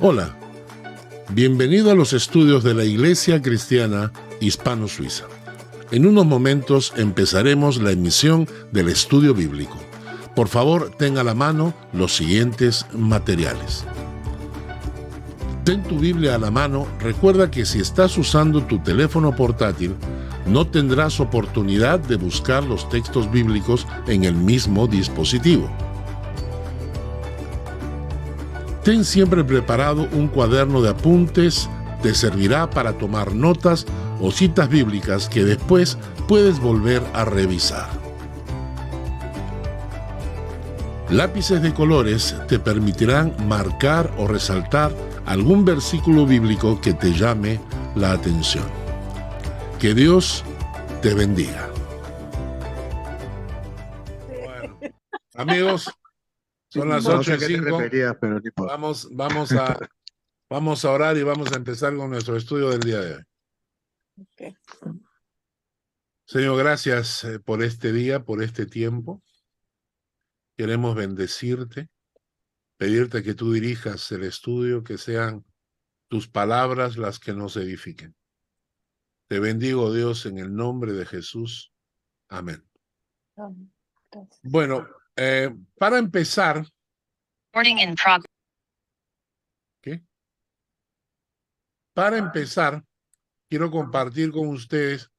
Hola, bienvenido a los estudios de la Iglesia Cristiana Hispano-Suiza. En unos momentos empezaremos la emisión del estudio bíblico. Por favor, tenga a la mano los siguientes materiales. Ten tu Biblia a la mano. Recuerda que si estás usando tu teléfono portátil, no tendrás oportunidad de buscar los textos bíblicos en el mismo dispositivo. Ten siempre preparado un cuaderno de apuntes. Te servirá para tomar notas o citas bíblicas que después puedes volver a revisar. Lápices de colores te permitirán marcar o resaltar algún versículo bíblico que te llame la atención. Que Dios te bendiga. Bueno, amigos, son las 8:05. Vamos a orar y vamos a empezar con nuestro estudio del día de hoy. Okay. Señor, gracias por este día, por este tiempo. Queremos bendecirte, pedirte que tú dirijas el estudio, que sean tus palabras las que nos edifiquen. Te bendigo, Dios, en el nombre de Jesús. Amén. Bueno, para empezar... ¿Qué? Para empezar, quiero compartir con ustedes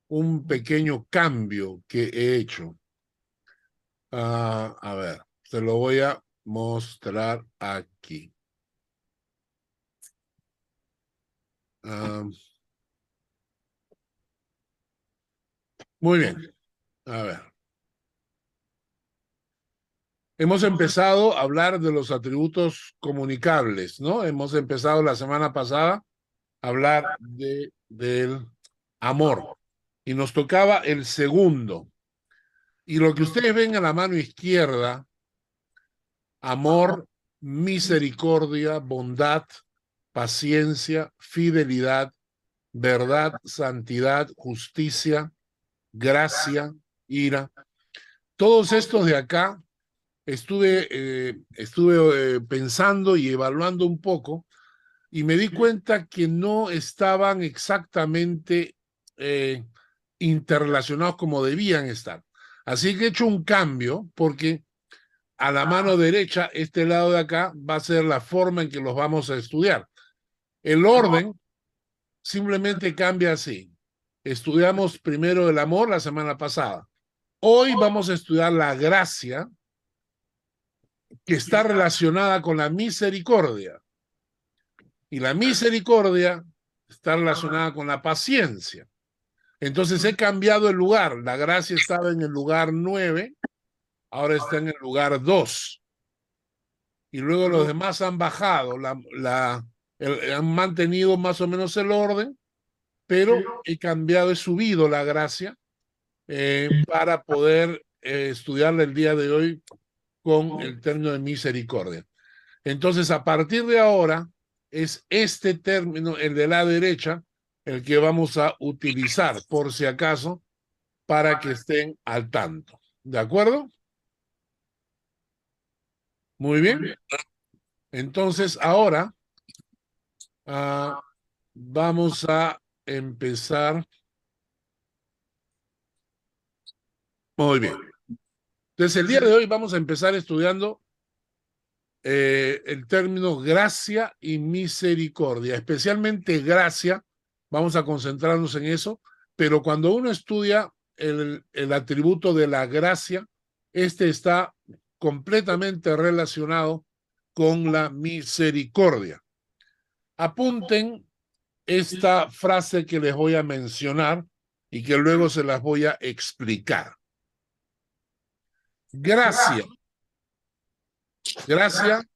un pequeño cambio que he hecho. A ver, se lo voy a mostrar aquí. Muy bien. A ver. Hemos empezado a hablar de los atributos comunicables, ¿no? Hemos empezado la semana pasada a hablar del amor. Y nos tocaba el segundo. Y lo que ustedes ven a la mano izquierda, amor, misericordia, bondad, paciencia, fidelidad, verdad, santidad, justicia, gracia, ira. Todos estos de acá estuve pensando y evaluando un poco y me di cuenta que no estaban exactamente interrelacionados como debían estar. Así que he hecho un cambio porque a la mano derecha, este lado de acá, va a ser la forma en que los vamos a estudiar. El orden simplemente cambia así. Estudiamos primero el amor la semana pasada. Hoy vamos a estudiar la gracia, que está relacionada con la misericordia. Y la misericordia está relacionada con la paciencia. Entonces he cambiado el lugar. La gracia estaba en el lugar 9, ahora está en el lugar 2. Y luego los demás han bajado, han mantenido más o menos el orden, pero he subido la gracia para poder estudiarla el día de hoy con el término de misericordia. Entonces, a partir de ahora, es este término, el de la derecha, el que vamos a utilizar, por si acaso, para que estén al tanto. ¿De acuerdo? Muy bien. Entonces, ahora vamos a empezar. Muy bien. Entonces, el día de hoy vamos a empezar estudiando el término gracia y misericordia, especialmente gracia. Vamos a concentrarnos en eso, pero cuando uno estudia el atributo de la gracia, este está completamente relacionado con la misericordia. Apunten esta frase que les voy a mencionar y que luego se las voy a explicar. Gracia. Gracia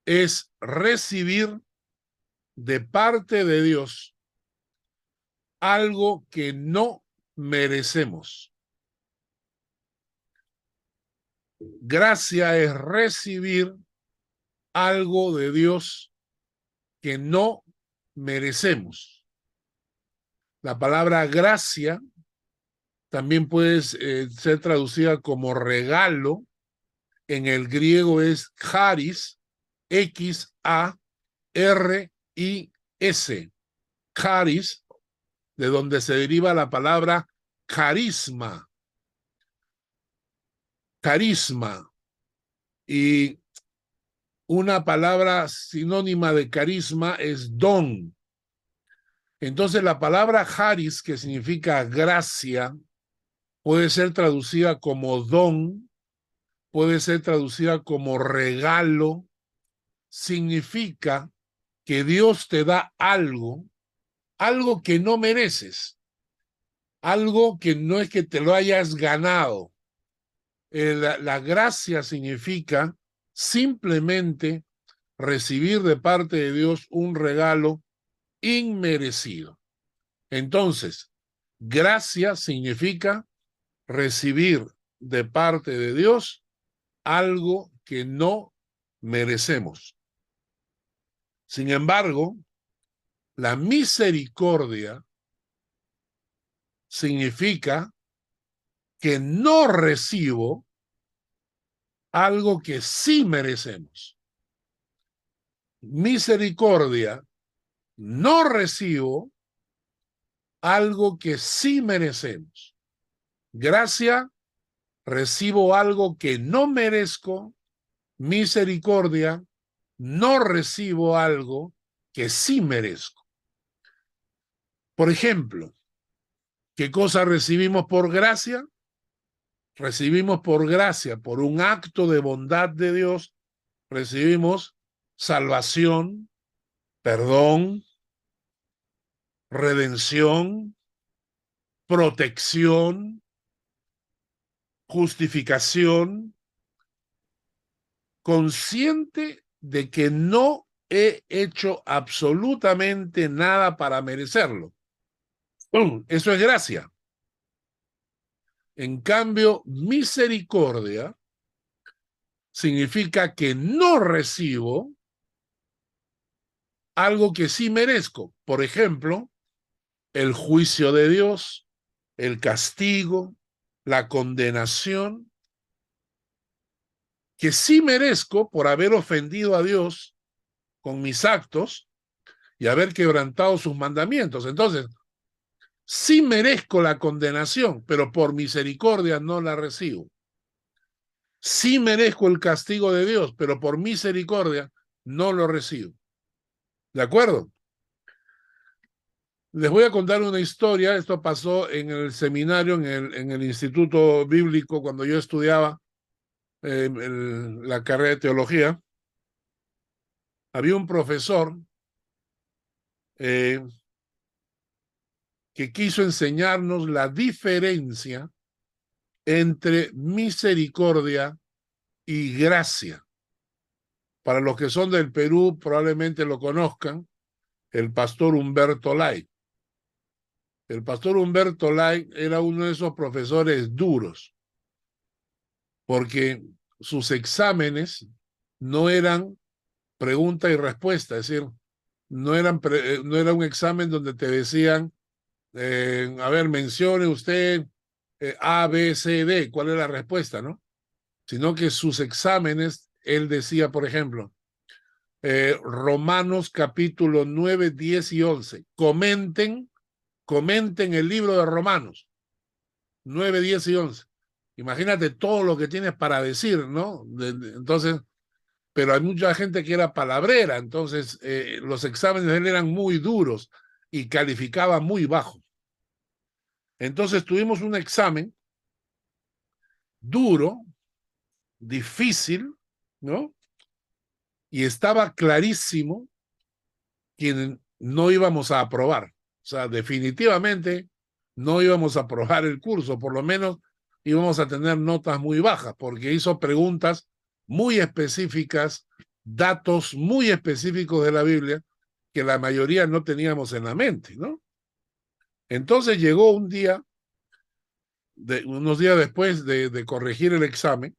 es recibir de parte de Dios algo que no merecemos. Gracia es recibir algo de Dios que no merecemos. La palabra gracia también puede ser traducida como regalo. En el griego es charis, X-A-R-I-S. Charis, de donde se deriva la palabra carisma. Carisma. Y una palabra sinónima de carisma es don. Entonces la palabra charis, que significa gracia, puede ser traducida como don, puede ser traducida como regalo. Significa que Dios te da algo, algo que no mereces, algo que no es que te lo hayas ganado. La gracia significa simplemente recibir de parte de Dios un regalo inmerecido. Entonces, gracia significa recibir de parte de Dios algo que no merecemos. Sin embargo, la misericordia significa que no recibo algo que sí merecemos. Misericordia, no recibo algo que sí merecemos. Gracia, recibo algo que no merezco. Misericordia, no recibo algo que sí merezco. Por ejemplo, ¿qué cosa recibimos por gracia? Recibimos por gracia, por un acto de bondad de Dios, recibimos salvación, perdón, redención, protección, justificación, consciente de que no he hecho absolutamente nada para merecerlo. Eso es gracia. En cambio, misericordia significa que no recibo algo que sí merezco. Por ejemplo, el juicio de Dios, el castigo, la condenación, que sí merezco por haber ofendido a Dios con mis actos y haber quebrantado sus mandamientos. Entonces, sí merezco la condenación, pero por misericordia no la recibo. Sí merezco el castigo de Dios, pero por misericordia no lo recibo. ¿De acuerdo? Les voy a contar una historia. Esto pasó en el seminario, en el Instituto Bíblico, cuando yo estudiaba la carrera de teología. Había un profesor eh, que quiso enseñarnos la diferencia entre misericordia y gracia. Para los que son del Perú, probablemente lo conozcan, el pastor Humberto Lay. El pastor Humberto Lay era uno de esos profesores duros, porque sus exámenes no eran pregunta y respuesta, es decir, no era un examen donde te decían, a ver, mencione usted A, B, C, D, ¿cuál es la respuesta, no? Sino que sus exámenes, él decía, por ejemplo, Romanos capítulo 9, 10 y 11, comenten el libro de Romanos 9, 10 y 11. Imagínate todo lo que tienes para decir, ¿no? Entonces, pero hay mucha gente que era palabrera, entonces los exámenes de él eran muy duros y calificaba muy bajo. Entonces tuvimos un examen duro, difícil, ¿no? Y estaba clarísimo que no íbamos a aprobar. O sea, definitivamente no íbamos a aprobar el curso, por lo menos íbamos a tener notas muy bajas, porque hizo preguntas muy específicas, datos muy específicos de la Biblia, que la mayoría no teníamos en la mente, ¿no? Entonces llegó un día, unos días después de corregir el examen,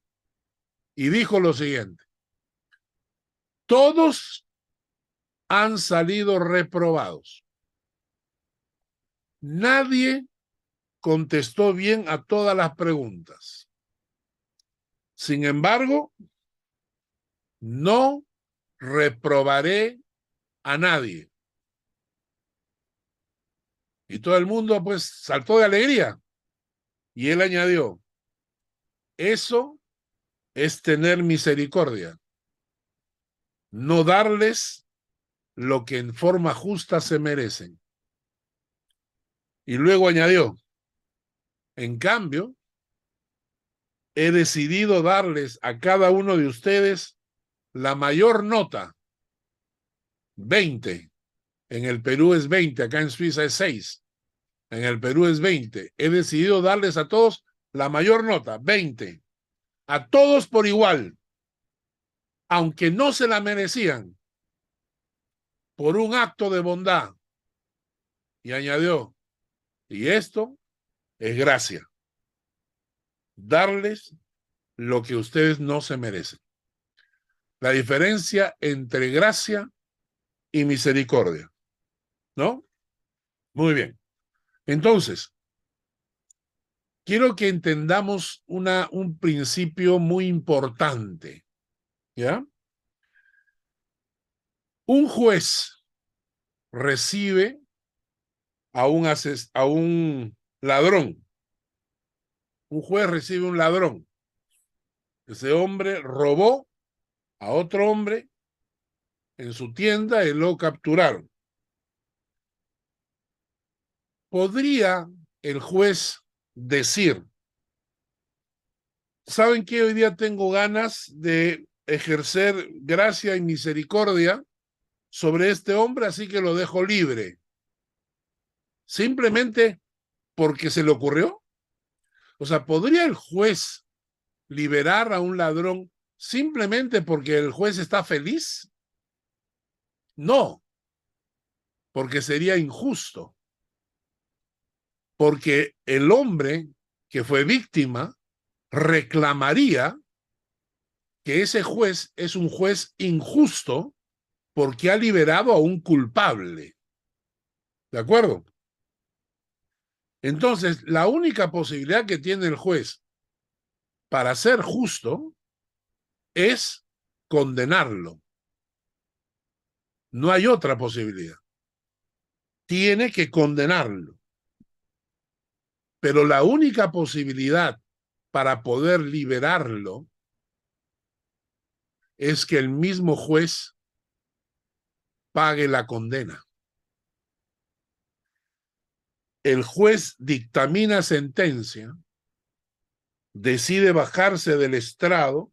y dijo lo siguiente: todos han salido reprobados. Nadie contestó bien a todas las preguntas. Sin embargo, no reprobaré a nadie. Y todo el mundo pues saltó de alegría. Y él añadió, eso es tener misericordia, no darles lo que en forma justa se merecen. Y luego añadió, en cambio, he decidido darles a cada uno de ustedes la mayor nota, 20. En el Perú es 20, acá en Suiza es 6. En el Perú es 20. He decidido darles a todos la mayor nota, 20. A todos por igual, aunque no se la merecían, por un acto de bondad. Y añadió, y esto es gracia, darles lo que ustedes no se merecen. La diferencia entre gracia y misericordia, ¿no? Muy bien. Entonces, quiero que entendamos un principio muy importante, ¿ya? Un juez recibe a un ladrón. Un juez recibe un ladrón. Ese hombre robó a otro hombre en su tienda y lo capturaron. ¿Podría el juez decir, ¿saben qué? Hoy día tengo ganas de ejercer gracia y misericordia sobre este hombre, así que lo dejo libre? Simplemente porque se le ocurrió. O sea, ¿podría el juez liberar a un ladrón simplemente porque el juez está feliz? No, porque sería injusto. Porque el hombre que fue víctima reclamaría que ese juez es un juez injusto porque ha liberado a un culpable. ¿De acuerdo? Entonces, la única posibilidad que tiene el juez para ser justo es condenarlo. No hay otra posibilidad. Tiene que condenarlo. Pero la única posibilidad para poder liberarlo es que el mismo juez pague la condena. El juez dictamina sentencia, decide bajarse del estrado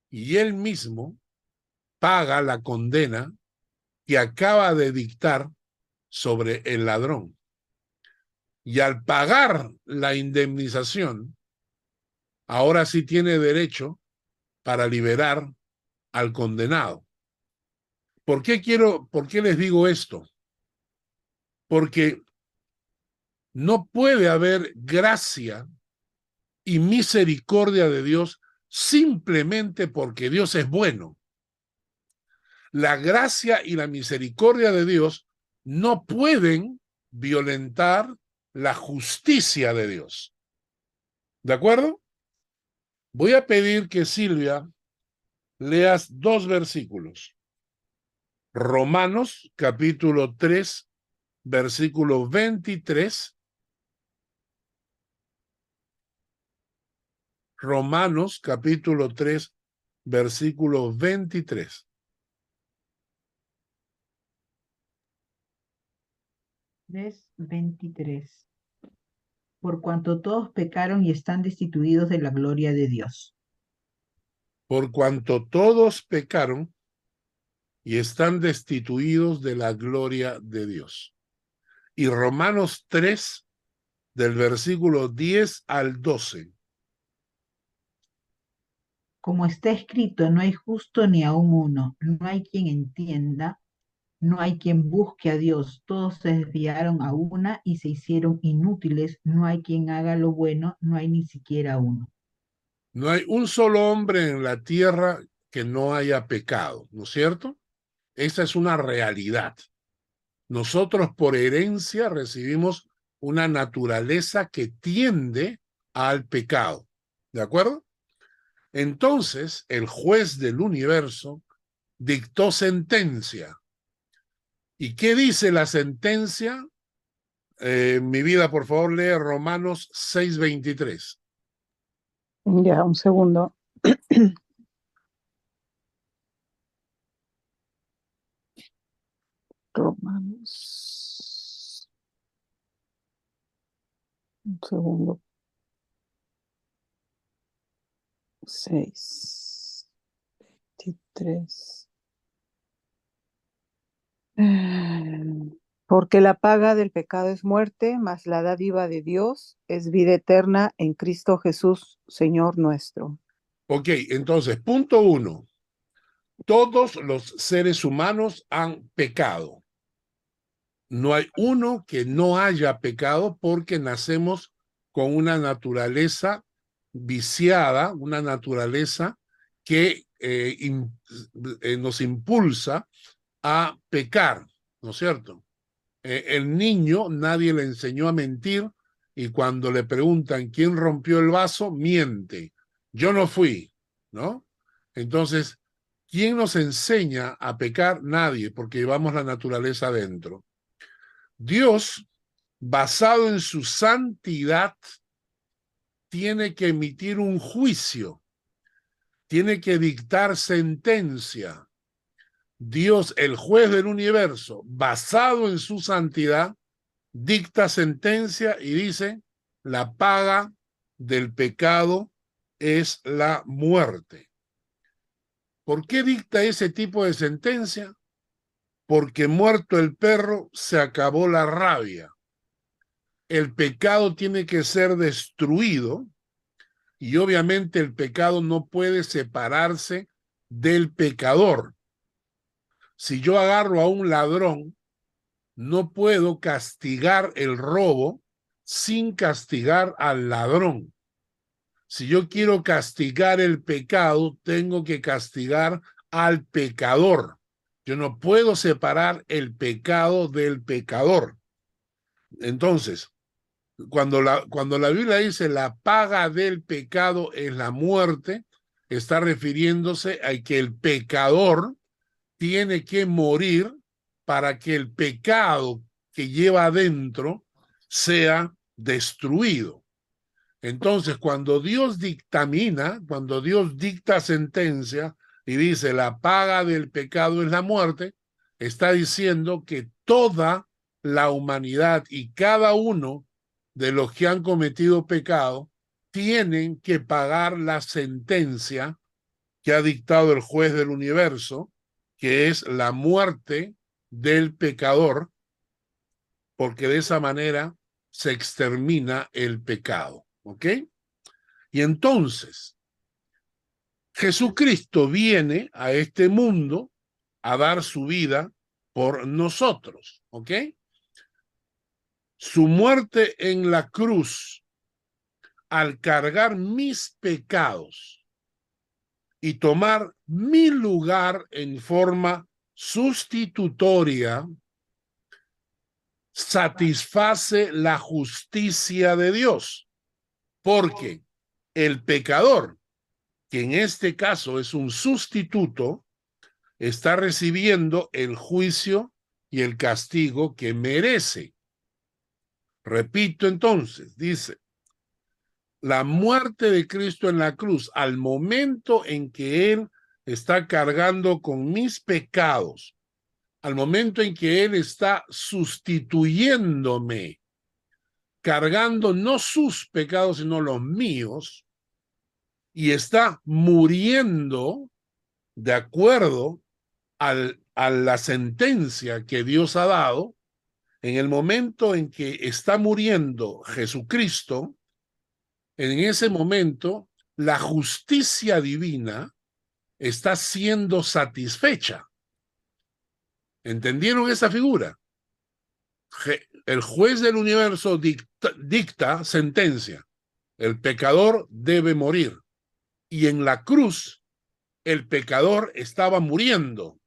y él mismo paga la condena que acaba de dictar sobre el ladrón. Y al pagar la indemnización, ahora sí tiene derecho para liberar al condenado. ¿Por qué les digo esto? Porque no puede haber gracia y misericordia de Dios simplemente porque Dios es bueno. La gracia y la misericordia de Dios no pueden violentar la justicia de Dios. ¿De acuerdo? Voy a pedir que Silvia leas 2 versículos. Romanos capítulo 3, versículo 23. Romanos capítulo 3, versículo 23. 3:23. Por cuanto todos pecaron y están destituidos de la gloria de Dios. Por cuanto todos pecaron y están destituidos de la gloria de Dios. Y Romanos 3, del versículo 10 al 12. Como está escrito, no hay justo ni aun uno, no hay quien entienda, no hay quien busque a Dios, todos se desviaron a una y se hicieron inútiles, no hay quien haga lo bueno, no hay ni siquiera uno. No hay un solo hombre en la tierra que no haya pecado, ¿no es cierto? Esa es una realidad. Nosotros por herencia recibimos una naturaleza que tiende al pecado, ¿de acuerdo? Entonces, el juez del universo dictó sentencia. ¿Y qué dice la sentencia? Mi vida, por favor, lee Romanos 6:23. Ya, un segundo. Romanos. Un segundo. 6:23. Porque la paga del pecado es muerte, mas la dádiva de Dios es vida eterna en Cristo Jesús, Señor nuestro. Ok, entonces, punto 1. Todos los seres humanos han pecado. No hay uno que no haya pecado porque nacemos con una naturaleza viciada, una naturaleza que nos impulsa a pecar, ¿no es cierto? El niño, nadie le enseñó a mentir y cuando le preguntan quién rompió el vaso, miente. Yo no fui, ¿no? Entonces, ¿quién nos enseña a pecar? Nadie, porque llevamos la naturaleza dentro. Dios, basado en su santidad, tiene que emitir un juicio, tiene que dictar sentencia. Dios, el juez del universo, basado en su santidad, dicta sentencia y dice, la paga del pecado es la muerte. ¿Por qué dicta ese tipo de sentencia? Porque muerto el perro se acabó la rabia. El pecado tiene que ser destruido y obviamente el pecado no puede separarse del pecador. Si yo agarro a un ladrón, no puedo castigar el robo sin castigar al ladrón. Si yo quiero castigar el pecado, tengo que castigar al pecador. Yo no puedo separar el pecado del pecador. Entonces, cuando la Biblia dice la paga del pecado es la muerte, está refiriéndose a que el pecador tiene que morir para que el pecado que lleva adentro sea destruido. Entonces, cuando Dios dictamina, cuando Dios dicta sentencia y dice la paga del pecado es la muerte, está diciendo que toda la humanidad y cada uno de los que han cometido pecado tienen que pagar la sentencia que ha dictado el juez del universo, que es la muerte del pecador, porque de esa manera se extermina el pecado. ¿Ok? Y entonces, Jesucristo viene a este mundo a dar su vida por nosotros. ¿Ok? Su muerte en la cruz, al cargar mis pecados y tomar mi lugar en forma sustitutoria, satisface la justicia de Dios, porque el pecador, que en este caso es un sustituto, está recibiendo el juicio y el castigo que merece. Repito entonces, dice, la muerte de Cristo en la cruz, al momento en que Él está cargando con mis pecados, al momento en que Él está sustituyéndome, cargando no sus pecados, sino los míos, y está muriendo de acuerdo a la sentencia que Dios ha dado, en el momento en que está muriendo Jesucristo, en ese momento la justicia divina está siendo satisfecha. ¿Entendieron esa figura? El juez del universo dicta sentencia. El pecador debe morir. Y en la cruz, el pecador estaba muriendo.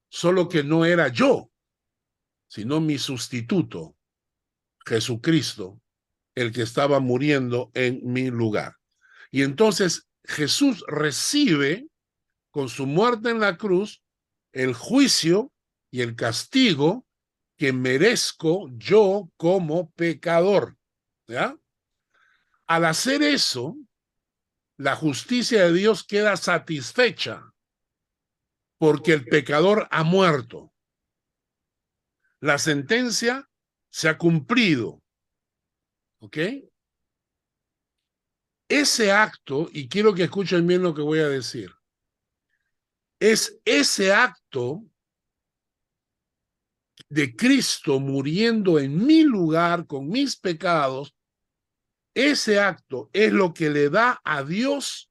Solo que no era yo, sino mi sustituto, Jesucristo, el que estaba muriendo en mi lugar. Y entonces Jesús recibe con su muerte en la cruz el juicio y el castigo que merezco yo como pecador. ¿Ya? Al hacer eso, la justicia de Dios queda satisfecha porque el pecador ha muerto. La sentencia se ha cumplido. ¿Ok? Ese acto, y quiero que escuchen bien lo que voy a decir, es ese acto de Cristo muriendo en mi lugar con mis pecados. Ese acto es lo que le da a Dios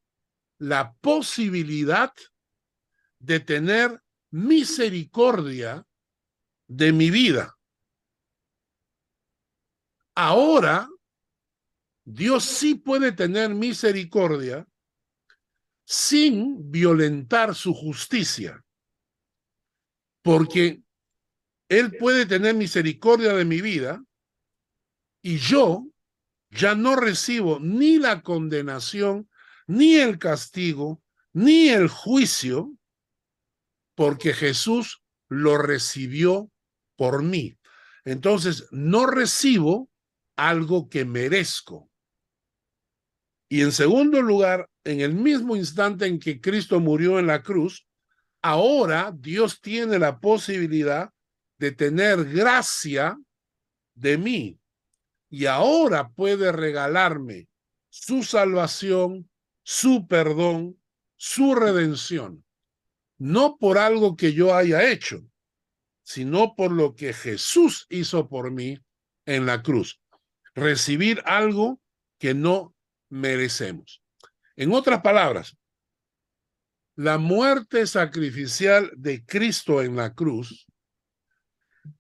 la posibilidad de tener misericordia de mi vida. Ahora, Dios sí puede tener misericordia sin violentar su justicia, porque Él puede tener misericordia de mi vida y yo ya no recibo ni la condenación, ni el castigo, ni el juicio, porque Jesús lo recibió por mí. Entonces, no recibo algo que merezco. Y en segundo lugar, en el mismo instante en que Cristo murió en la cruz, ahora Dios tiene la posibilidad de tener gracia de mí. Y ahora puede regalarme su salvación, su perdón, su redención. No por algo que yo haya hecho, sino por lo que Jesús hizo por mí en la cruz. Recibir algo que no merecemos. En otras palabras, la muerte sacrificial de Cristo en la cruz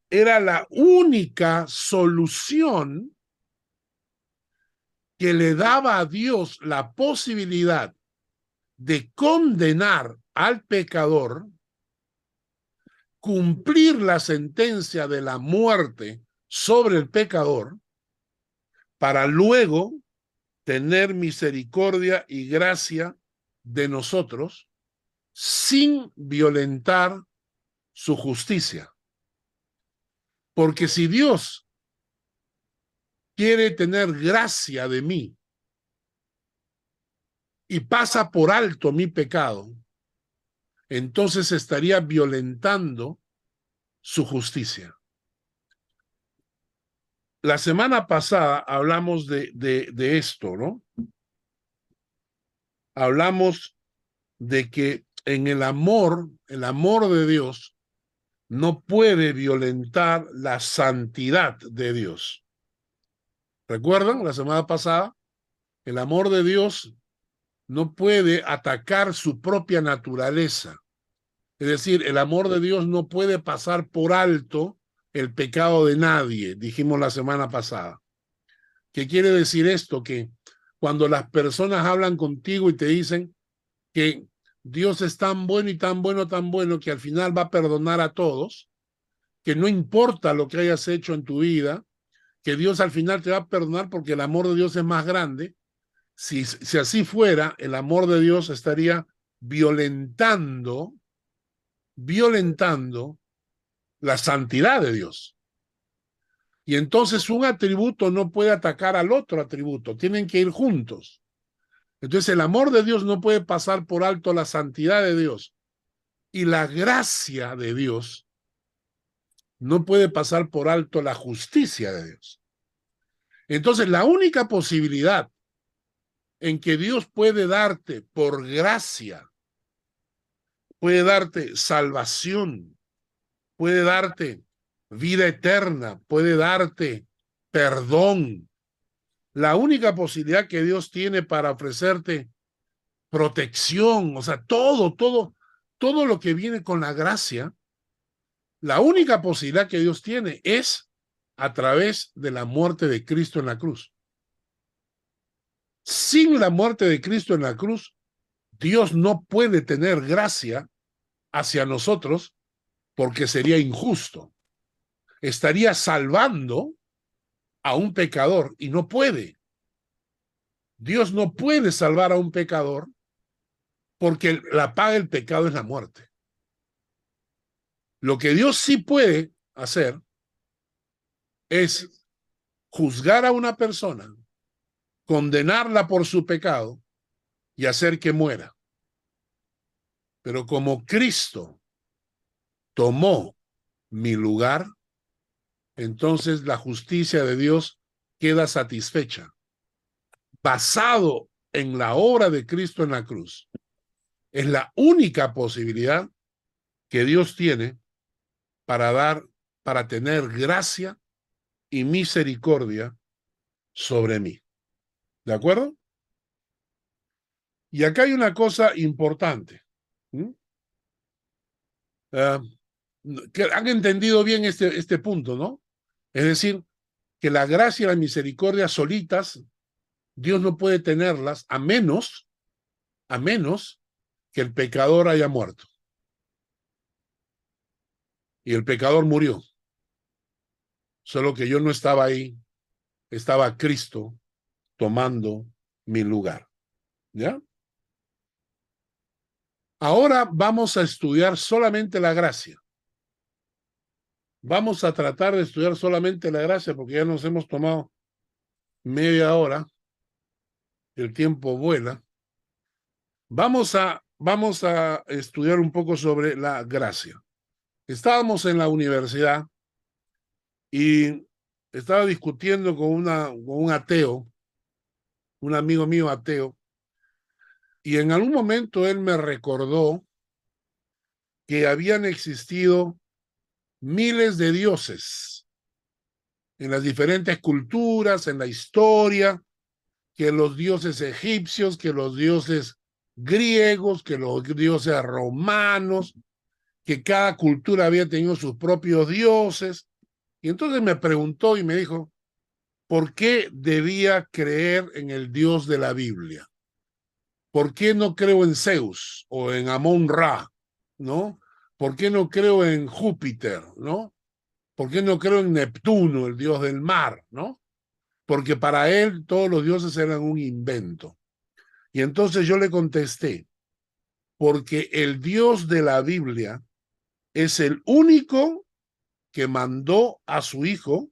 era la única solución que le daba a Dios la posibilidad de condenar al pecador, cumplir la sentencia de la muerte sobre el pecador, para luego tener misericordia y gracia de nosotros sin violentar su justicia. Porque si Dios quiere tener gracia de mí y pasa por alto mi pecado, entonces estaría violentando su justicia. La semana pasada hablamos de esto, ¿no? Hablamos de que en el amor de Dios no puede violentar la santidad de Dios. ¿Recuerdan la semana pasada? El amor de Dios no puede atacar su propia naturaleza. Es decir, el amor de Dios no puede pasar por alto el pecado de nadie, dijimos la semana pasada. ¿Qué quiere decir esto? Que cuando las personas hablan contigo y te dicen que Dios es tan bueno y tan bueno, tan bueno, que al final va a perdonar a todos, que no importa lo que hayas hecho en tu vida, que Dios al final te va a perdonar porque el amor de Dios es más grande. Si así fuera, el amor de Dios estaría violentando la santidad de Dios. Y entonces un atributo no puede atacar al otro atributo, tienen que ir juntos. Entonces el amor de Dios no puede pasar por alto la santidad de Dios. Y la gracia de Dios no puede pasar por alto la justicia de Dios. Entonces la única posibilidad en que Dios puede darte por gracia, puede darte salvación, puede darte vida eterna, puede darte perdón. La única posibilidad que Dios tiene para ofrecerte protección, o sea, todo lo que viene con la gracia, la única posibilidad que Dios tiene es a través de la muerte de Cristo en la cruz. Sin la muerte de Cristo en la cruz, Dios no puede tener gracia hacia nosotros porque sería injusto. Estaría salvando a un pecador y no puede. Dios no puede salvar a un pecador porque la paga del pecado es la muerte. Lo que Dios sí puede hacer es juzgar a una persona, condenarla por su pecado y hacer que muera. Pero como Cristo tomó mi lugar, entonces la justicia de Dios queda satisfecha, basado en la obra de Cristo en la cruz. Es la única posibilidad que Dios tiene para tener gracia y misericordia sobre mí. ¿De acuerdo? Y acá hay una cosa importante. Que han entendido bien este punto, ¿no? Es decir, que la gracia y la misericordia solitas, Dios no puede tenerlas a menos que el pecador haya muerto. Y el pecador murió. Solo que yo no estaba ahí, estaba Cristo tomando mi lugar. ¿Ya? Ahora vamos a estudiar solamente la gracia. Vamos a tratar de estudiar solamente la gracia porque ya nos hemos tomado media hora. El tiempo vuela. Vamos a estudiar un poco sobre la gracia. Estábamos en la universidad y estaba discutiendo con un ateo, un amigo mío ateo, y en algún momento él me recordó que habían existido miles de dioses en las diferentes culturas, en la historia, que los dioses egipcios, que los dioses griegos, que los dioses romanos, que cada cultura había tenido sus propios dioses. Y entonces me preguntó y me dijo, ¿por qué debía creer en el Dios de la Biblia? ¿Por qué no creo en Zeus o en Amón-Ra? ¿No? ¿Por qué no creo en Júpiter? ¿No? ¿Por qué no creo en Neptuno, el dios del mar? ¿No? Porque para él todos los dioses eran un invento. Y entonces yo le contesté, porque el Dios de la Biblia es el único que mandó a su Hijo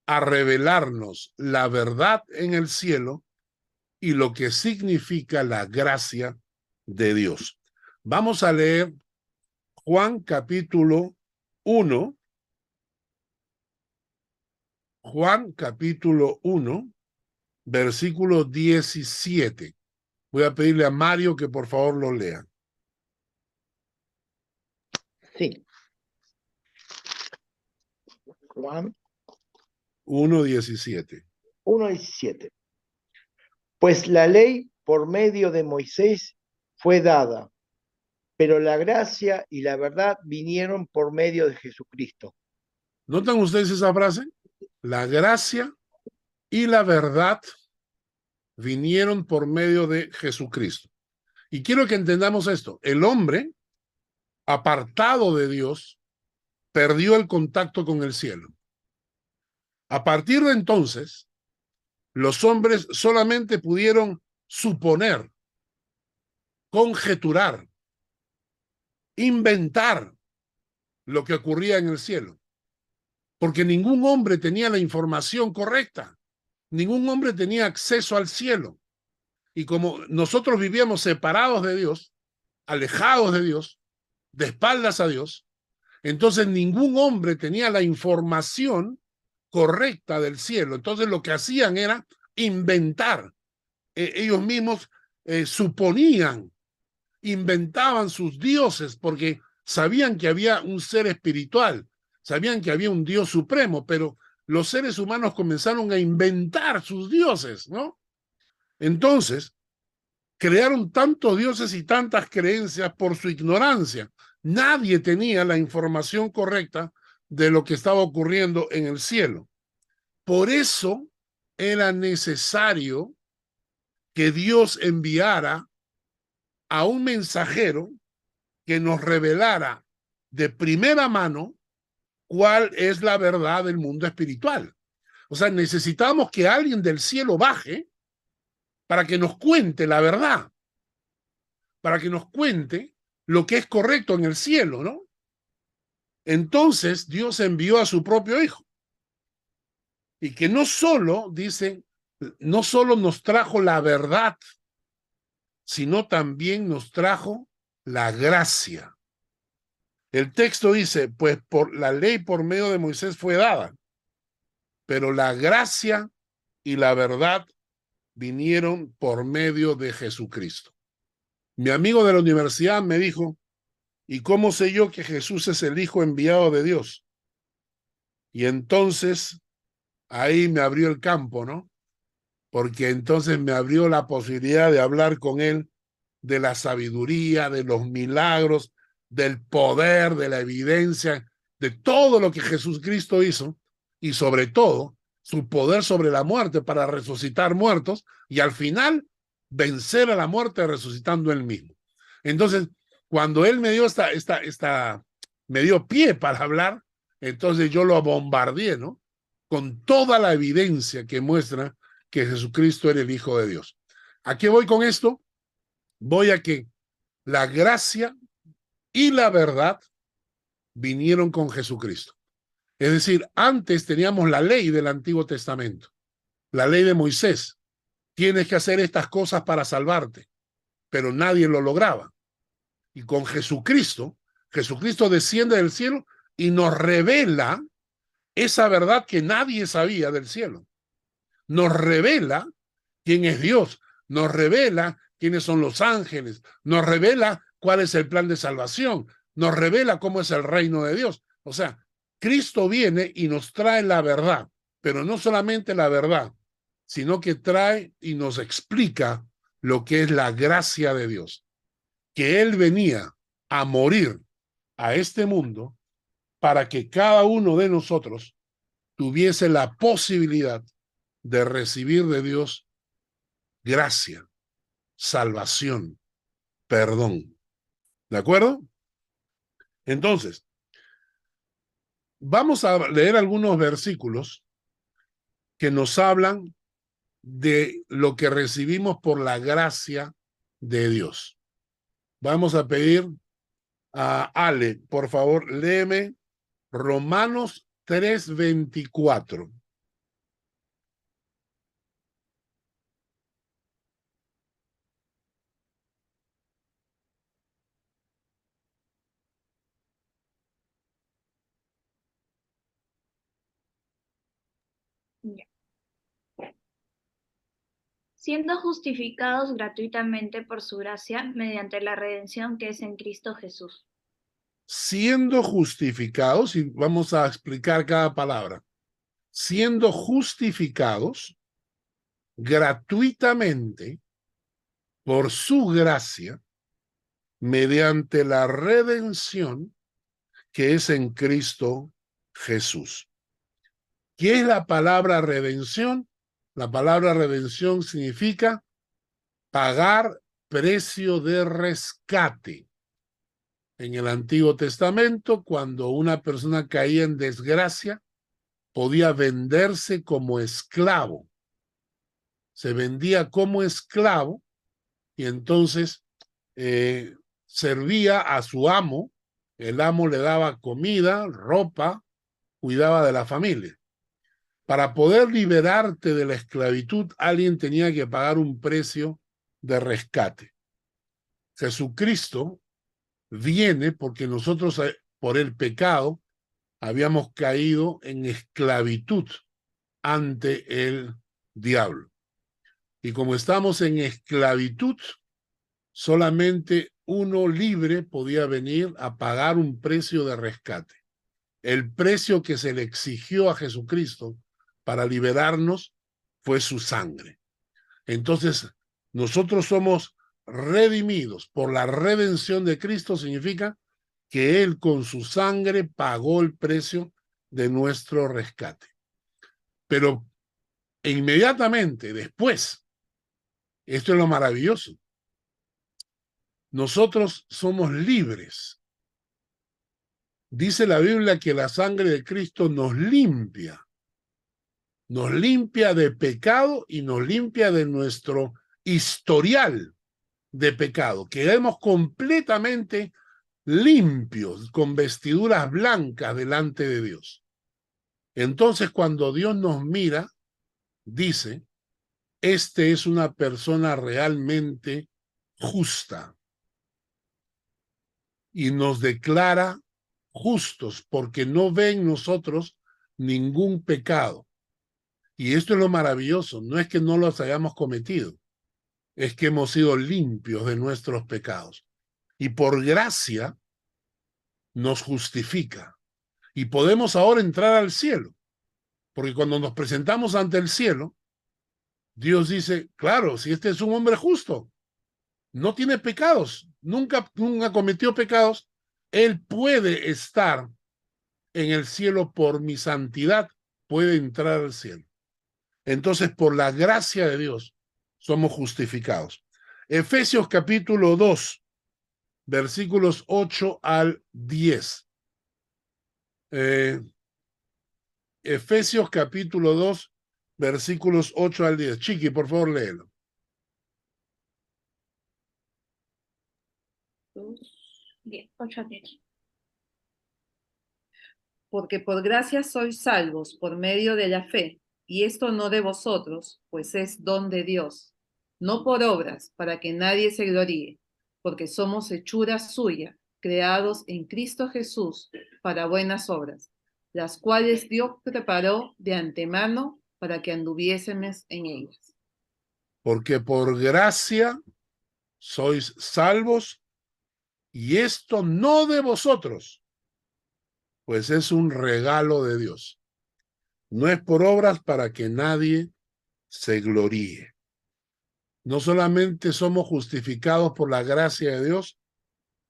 a revelarnos la verdad en el cielo y lo que significa la gracia de Dios. Vamos a leer Juan capítulo 1. Juan capítulo 1, versículo 17. Voy a pedirle a Mario que por favor lo lea. Sí. Juan 1:17. 1:17. Pues la ley por medio de Moisés fue dada, pero la gracia y la verdad vinieron por medio de Jesucristo. ¿Notan ustedes esa frase? La gracia y la verdad vinieron por medio de Jesucristo. Y quiero que entendamos esto. El hombre, apartado de Dios, perdió el contacto con el cielo. A partir de entonces, los hombres solamente pudieron suponer, conjeturar, inventar lo que ocurría en el cielo. Porque ningún hombre tenía la información correcta. Ningún hombre tenía acceso al cielo. Y como nosotros vivíamos separados de Dios, alejados de Dios, de espaldas a Dios, entonces ningún hombre tenía la información correcta del cielo. Entonces lo que hacían era inventar. Ellos mismos suponían, inventaban sus dioses porque sabían que había un ser espiritual, sabían que había un Dios supremo, pero los seres humanos comenzaron a inventar sus dioses, ¿no? Entonces, crearon tantos dioses y tantas creencias por su ignorancia. Nadie tenía la información correcta de lo que estaba ocurriendo en el cielo. Por eso era necesario que Dios enviara a un mensajero que nos revelara de primera mano cuál es la verdad del mundo espiritual. O sea, necesitamos que alguien del cielo baje para que nos cuente la verdad. para que nos cuente lo que es correcto en el cielo, ¿no? Entonces Dios envió a su propio Hijo. Y que no solo, dice, no solo nos trajo la verdad, sino también nos trajo la gracia. El texto dice, pues por la ley por medio de Moisés fue dada, pero la gracia y la verdad vinieron por medio de Jesucristo. Mi amigo de la universidad me dijo, ¿y cómo sé yo que Jesús es el Hijo enviado de Dios? Y entonces ahí me abrió el campo, ¿no? Porque entonces me abrió la posibilidad de hablar con él de la sabiduría, de los milagros, del poder, de la evidencia, de todo lo que Jesucristo hizo y sobre todo su poder sobre la muerte para resucitar muertos y al final vencer a la muerte resucitando él mismo. Entonces, cuando él me dio me dio pie para hablar, entonces yo lo bombardeé, ¿no? Con toda la evidencia que muestra que Jesucristo era el Hijo de Dios. ¿A qué voy con esto? Voy a que la gracia y la verdad vinieron con Jesucristo. Es decir, antes teníamos la ley del Antiguo Testamento, la ley de Moisés. Tienes que hacer estas cosas para salvarte, pero nadie lo lograba. Y con Jesucristo, Jesucristo desciende del cielo y nos revela esa verdad que nadie sabía del cielo. Nos revela quién es Dios, nos revela quiénes son los ángeles, nos revela cuál es el plan de salvación, nos revela cómo es el reino de Dios. O sea, Cristo viene y nos trae la verdad, pero no solamente la verdad, sino que trae y nos explica lo que es la gracia de Dios, que Él venía a morir a este mundo para que cada uno de nosotros tuviese la posibilidad de recibir de Dios gracia, salvación, perdón. ¿De acuerdo? Entonces, vamos a leer algunos versículos que nos hablan de lo que recibimos por la gracia de Dios. Vamos a pedir a Ale, por favor, léeme Romanos 3:24. Ya. Siendo justificados gratuitamente por su gracia mediante la redención que es en Cristo Jesús. Siendo justificados, y vamos a explicar cada palabra, siendo justificados gratuitamente por su gracia mediante la redención que es en Cristo Jesús. ¿Qué es la palabra redención? La palabra redención significa pagar precio de rescate. En el Antiguo Testamento, cuando una persona caía en desgracia, podía venderse como esclavo. Se vendía como esclavo y entonces servía a su amo. El amo le daba comida, ropa, cuidaba de la familia. Para poder liberarte de la esclavitud, alguien tenía que pagar un precio de rescate. Jesucristo viene porque nosotros, por el pecado, habíamos caído en esclavitud ante el diablo. Y como estamos en esclavitud, solamente uno libre podía venir a pagar un precio de rescate. El precio que se le exigió a Jesucristo para liberarnos fue su sangre. Entonces, nosotros somos redimidos por la redención de Cristo, significa que Él con su sangre pagó el precio de nuestro rescate. Pero inmediatamente después, esto es lo maravilloso, nosotros somos libres. Dice la Biblia que la sangre de Cristo nos limpia de pecado y nos limpia de nuestro historial de pecado, quedemos completamente limpios, con vestiduras blancas delante de Dios. Entonces, cuando Dios nos mira, dice, este es una persona realmente justa, y nos declara justos porque no ve en nosotros ningún pecado. Y esto es lo maravilloso, no es que no los hayamos cometido, es que hemos sido limpios de nuestros pecados. Y por gracia nos justifica. Y podemos ahora entrar al cielo, porque cuando nos presentamos ante el cielo, Dios dice, claro, si este es un hombre justo, no tiene pecados, nunca cometió pecados, él puede estar en el cielo por mi santidad, puede entrar al cielo. Entonces, por la gracia de Dios, somos justificados. Efesios capítulo 2, versículos 8 al 10. Efesios capítulo 2, versículos 8 al 10. Chiqui, por favor, léelo. 8 a 10. Porque por gracia sois salvos por medio de la fe, y esto no de vosotros, pues es don de Dios, no por obras, para que nadie se gloríe, porque somos hechura suya, creados en Cristo Jesús para buenas obras, las cuales Dios preparó de antemano para que anduviésemos en ellas. Porque por gracia sois salvos, y esto no de vosotros, pues es un regalo de Dios. No es por obras para que nadie se gloríe. No solamente somos justificados por la gracia de Dios,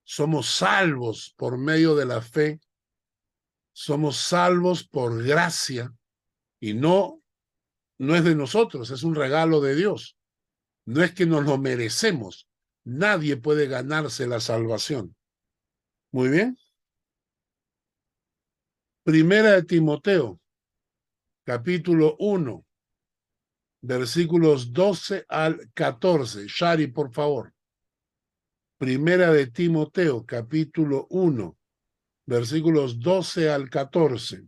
somos salvos por medio de la fe, somos salvos por gracia, y no es de nosotros, es un regalo de Dios. No es que nos lo merecemos. Nadie puede ganarse la salvación. Muy bien. Primera de Timoteo, capítulo 1, versículos 12 al 14. Shari, por favor. Primera de Timoteo, capítulo 1, versículos 12 al 14.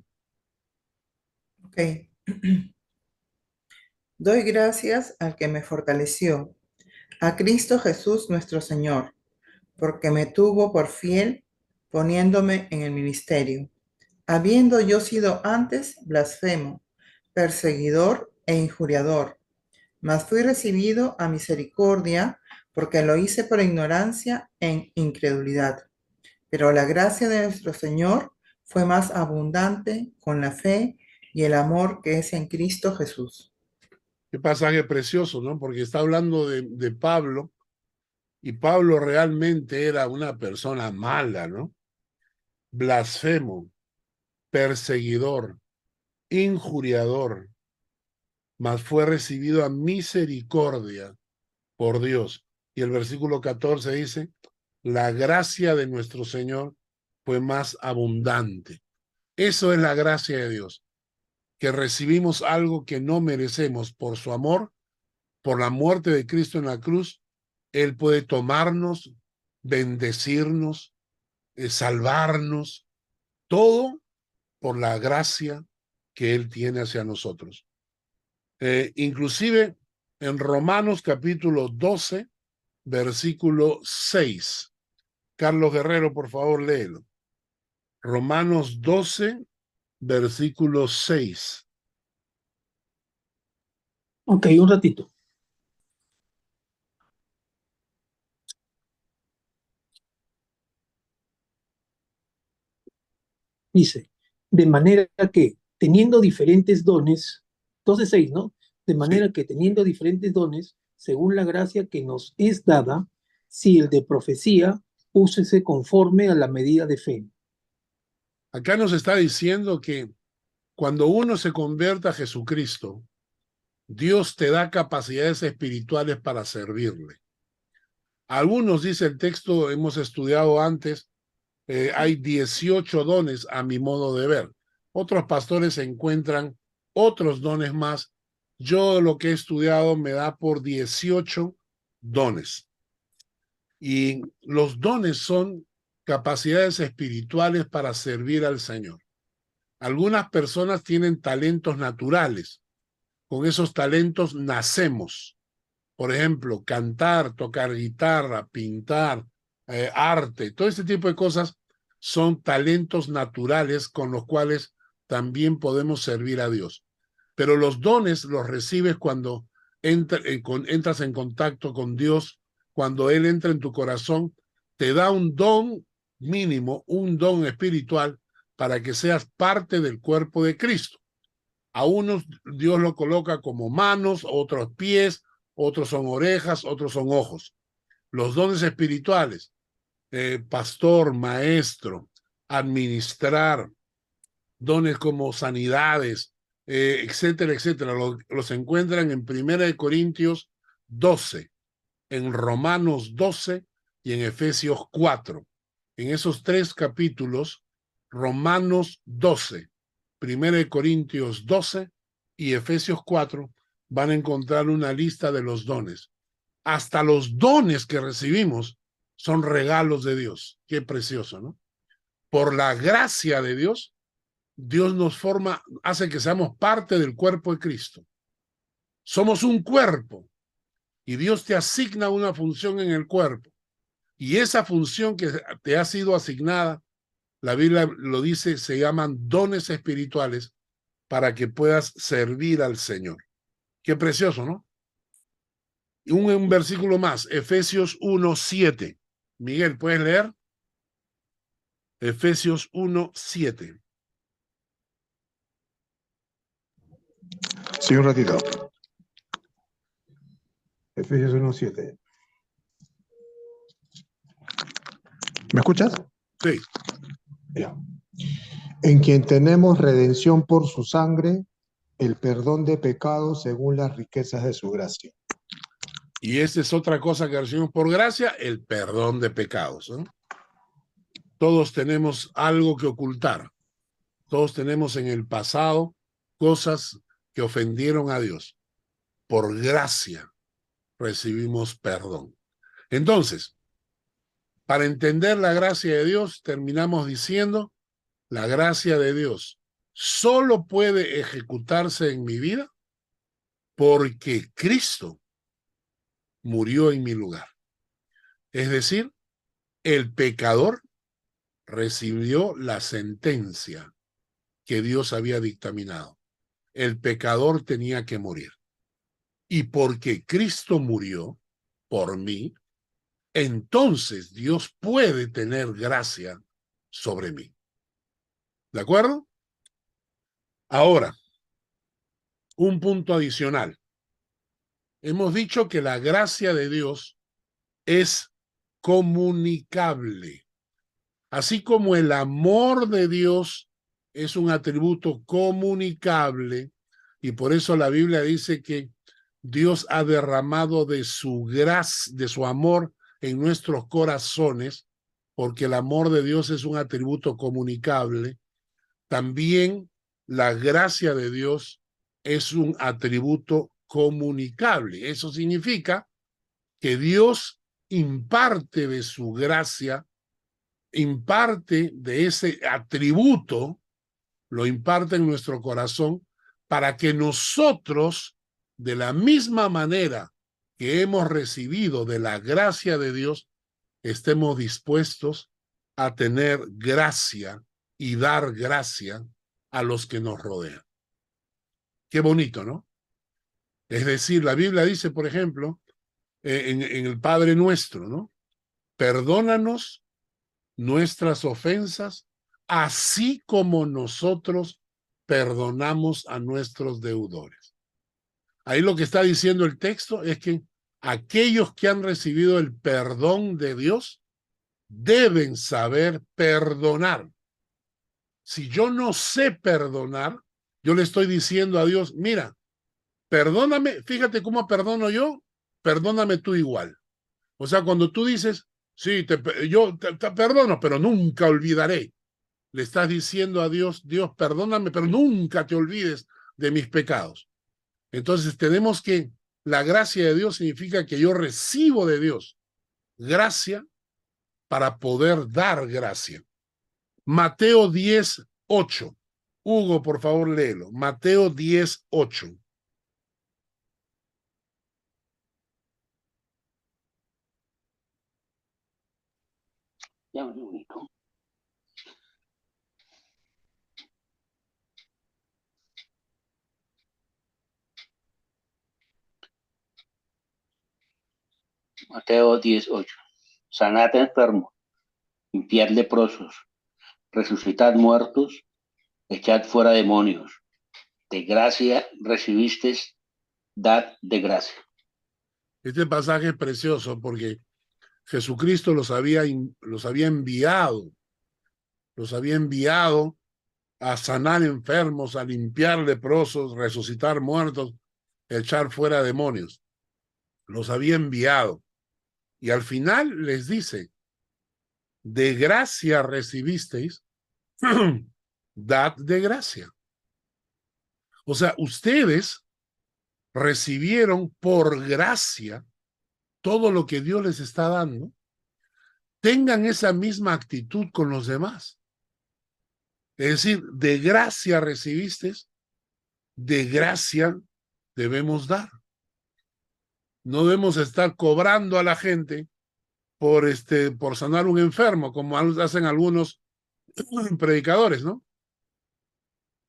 Ok. Doy gracias al que me fortaleció, a Cristo Jesús nuestro Señor, porque me tuvo por fiel poniéndome en el ministerio, habiendo yo sido antes blasfemo, perseguidor e injuriador, mas fui recibido a misericordia porque lo hice por ignorancia e incredulidad. Pero la gracia de nuestro Señor fue más abundante con la fe y el amor que es en Cristo Jesús. Qué pasaje precioso, ¿no? Porque está hablando de Pablo, y Pablo realmente era una persona mala, ¿no? Blasfemo, perseguidor, injuriador, mas fue recibido a misericordia por Dios. Y el versículo 14 dice, la gracia de nuestro Señor fue más abundante. Eso es la gracia de Dios, que recibimos algo que no merecemos por su amor, por la muerte de Cristo en la cruz. Él puede tomarnos, bendecirnos, salvarnos, todo por la gracia que Él tiene hacia nosotros. Inclusive en Romanos capítulo 12, versículo 6. Carlos Guerrero, por favor, léelo. Romanos 12, versículo 6. Ok, un ratito. Dice, de manera que teniendo diferentes dones, 12:6, ¿no? De manera que teniendo diferentes dones, según la gracia que nos es dada, si el de profecía, úsese conforme a la medida de fe. Acá nos está diciendo que cuando uno se convierta a Jesucristo, Dios te da capacidades espirituales para servirle. Algunos, dice el texto, hemos estudiado antes, hay 18 dones a mi modo de ver. Otros pastores encuentran otros dones más. Yo lo que he estudiado me da por 18 dones. Y los dones son capacidades espirituales para servir al Señor. Algunas personas tienen talentos naturales. Con esos talentos nacemos. Por ejemplo, cantar, tocar guitarra, pintar, arte, todo este tipo de cosas son talentos naturales con los cuales también podemos servir a Dios. Pero los dones los recibes cuando entras en contacto con Dios, cuando Él entra en tu corazón, te da un don mínimo, un don espiritual para que seas parte del cuerpo de Cristo. A unos Dios lo coloca como manos, otros pies, otros son orejas, otros son ojos. Los dones espirituales, pastor, maestro, administrar, dones como sanidades, etcétera, etcétera, los encuentran en 1 Corintios 12, en Romanos 12 y en Efesios 4. En esos 3 capítulos, Romanos 12, 1 Corintios 12 y Efesios 4, van a encontrar una lista de los dones. Hasta los dones que recibimos son regalos de Dios. Qué precioso, ¿no? Por la gracia de Dios, Dios nos forma, hace que seamos parte del cuerpo de Cristo. Somos un cuerpo y Dios te asigna una función en el cuerpo. Y esa función que te ha sido asignada, la Biblia lo dice, se llaman dones espirituales para que puedas servir al Señor. Qué precioso, ¿no? Y un versículo más, Efesios 1:7. Miguel, ¿puedes leer? Efesios 1:7. Sí, un ratito. Efesios 1:7. ¿Me escuchas? Sí. Ya. En quien tenemos redención por su sangre, el perdón de pecados según las riquezas de su gracia. Y esa es otra cosa que recibimos por gracia, el perdón de pecados, ¿no? Todos tenemos algo que ocultar. Todos tenemos en el pasado cosas que ofendieron a Dios. Por gracia recibimos perdón. Entonces, para entender la gracia de Dios, terminamos diciendo, la gracia de Dios solo puede ejecutarse en mi vida porque Cristo murió en mi lugar. Es decir, el pecador recibió la sentencia que Dios había dictaminado. El pecador tenía que morir. Y porque Cristo murió por mí, entonces Dios puede tener gracia sobre mí. ¿De acuerdo? Ahora, un punto adicional. Hemos dicho que la gracia de Dios es comunicable. Así como el amor de Dios es un atributo comunicable, y por eso la Biblia dice que Dios ha derramado de su gracia, de su amor en nuestros corazones, porque el amor de Dios es un atributo comunicable. También la gracia de Dios es un atributo comunicable. Eso significa que Dios imparte de su gracia, imparte de ese atributo, lo imparte en nuestro corazón para que nosotros, de la misma manera que hemos recibido de la gracia de Dios, estemos dispuestos a tener gracia y dar gracia a los que nos rodean. Qué bonito, ¿no? Es decir, la Biblia dice, por ejemplo, en el Padre Nuestro, ¿no? Perdónanos nuestras ofensas, así como nosotros perdonamos a nuestros deudores. Ahí lo que está diciendo el texto es que aquellos que han recibido el perdón de Dios deben saber perdonar. Si yo no sé perdonar, yo le estoy diciendo a Dios, mira, perdóname, fíjate cómo perdono yo, perdóname tú igual. O sea, cuando tú dices, sí, yo te perdono, pero nunca olvidaré. Le estás diciendo a Dios, Dios, perdóname, pero nunca te olvides de mis pecados. Entonces tenemos que, la gracia de Dios significa que yo recibo de Dios gracia para poder dar gracia. Mateo 10:8. Hugo, por favor, léelo. Mateo 10:8. Ya me ubico. Mateo 10:8. Sanad enfermos, limpiad leprosos, resucitad muertos, echad fuera demonios. De gracia recibisteis, dad de gracia. Este pasaje es precioso porque Jesucristo los había enviado a sanar enfermos, a limpiar leprosos, resucitar muertos, echar fuera demonios. Los había enviado. Y al final les dice, de gracia recibisteis, dad de gracia. O sea, ustedes recibieron por gracia todo lo que Dios les está dando. Tengan esa misma actitud con los demás. Es decir, de gracia recibisteis, de gracia debemos dar. No debemos estar cobrando a la gente por sanar un enfermo, como hacen algunos predicadores, ¿no?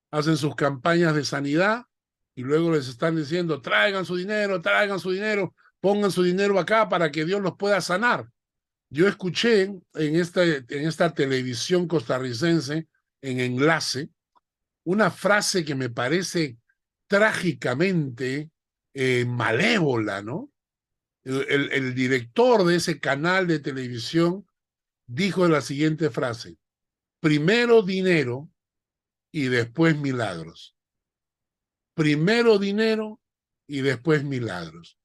Hacen sus campañas de sanidad y luego les están diciendo, traigan su dinero, pongan su dinero acá para que Dios los pueda sanar. Yo escuché en esta televisión costarricense, en Enlace, una frase que me parece trágicamente malévola, ¿no? El director de ese canal de televisión dijo la siguiente frase: primero dinero y después milagros. Primero dinero y después milagros.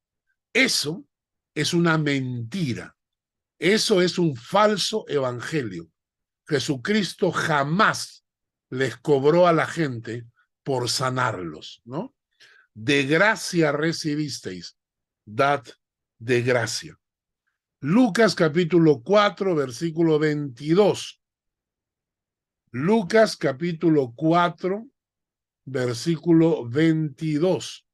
Eso es una mentira. Eso es un falso evangelio. Jesucristo jamás les cobró a la gente por sanarlos, ¿no? De gracia recibisteis, dad de gracia. Lucas capítulo 4, versículo 22. Lucas capítulo 4, versículo 22.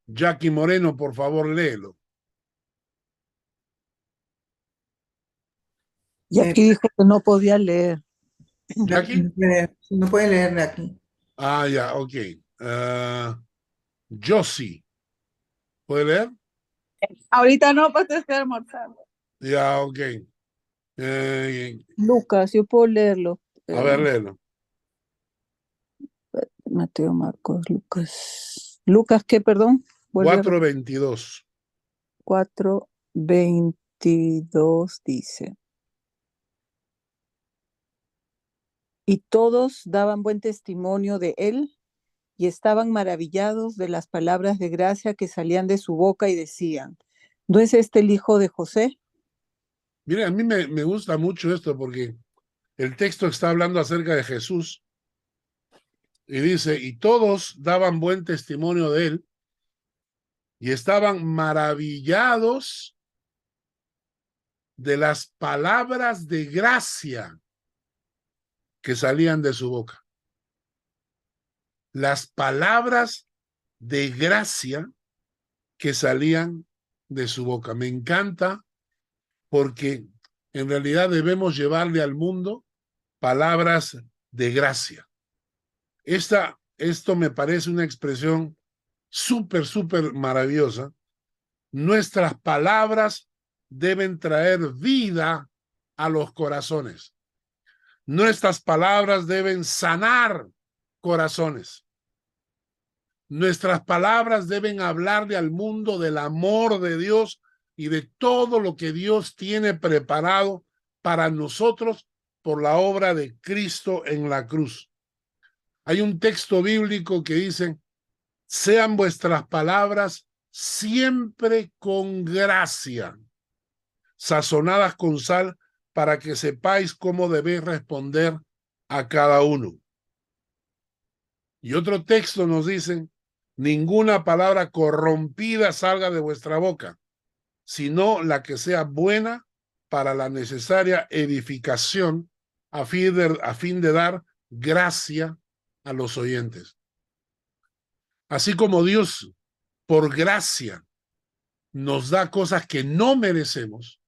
Jackie Moreno, por favor, léelo. Y aquí dijo que no podía leer. ¿Jackie? No puede leer de aquí. Ah, ya, ok. Josie, ¿puede leer? Ahorita no, pues estoy almorzando. Ya, ok. Lucas, yo puedo leerlo. A ver, léelo. Mateo, Marcos, Lucas. ¿Lucas qué, perdón? 4:22. 4:22 dice. Y todos daban buen testimonio de él y estaban maravillados de las palabras de gracia que salían de su boca y decían, ¿no es este el hijo de José? Mire, a mí me gusta mucho esto porque el texto está hablando acerca de Jesús y dice, y todos daban buen testimonio de él y estaban maravillados de las palabras de gracia que salían de su boca. Las palabras de gracia que salían de su boca. Me encanta porque en realidad debemos llevarle al mundo palabras de gracia. Esto me parece una expresión súper, súper maravillosa. Nuestras palabras deben traer vida a los corazones. Nuestras palabras deben sanar corazones. Nuestras palabras deben hablarle al mundo del amor de Dios y de todo lo que Dios tiene preparado para nosotros por la obra de Cristo en la cruz. Hay un texto bíblico que dice, sean vuestras palabras siempre con gracia, sazonadas con sal, para que sepáis cómo debéis responder a cada uno. Y otro texto nos dice, ninguna palabra corrompida salga de vuestra boca, sino la que sea buena para la necesaria edificación a fin de dar gracia a los oyentes. Así como Dios, por gracia, nos da cosas que no merecemos,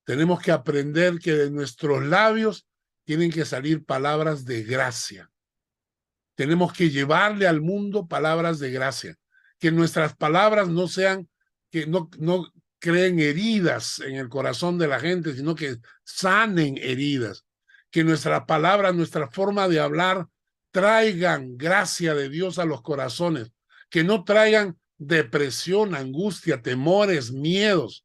tenemos que aprender que de nuestros labios tienen que salir palabras de gracia. Tenemos que llevarle al mundo palabras de gracia. Que nuestras palabras no sean, que no creen heridas en el corazón de la gente, sino que sanen heridas. Que nuestras palabras, nuestra forma de hablar, traigan gracia de Dios a los corazones. Que no traigan depresión, angustia, temores, miedos.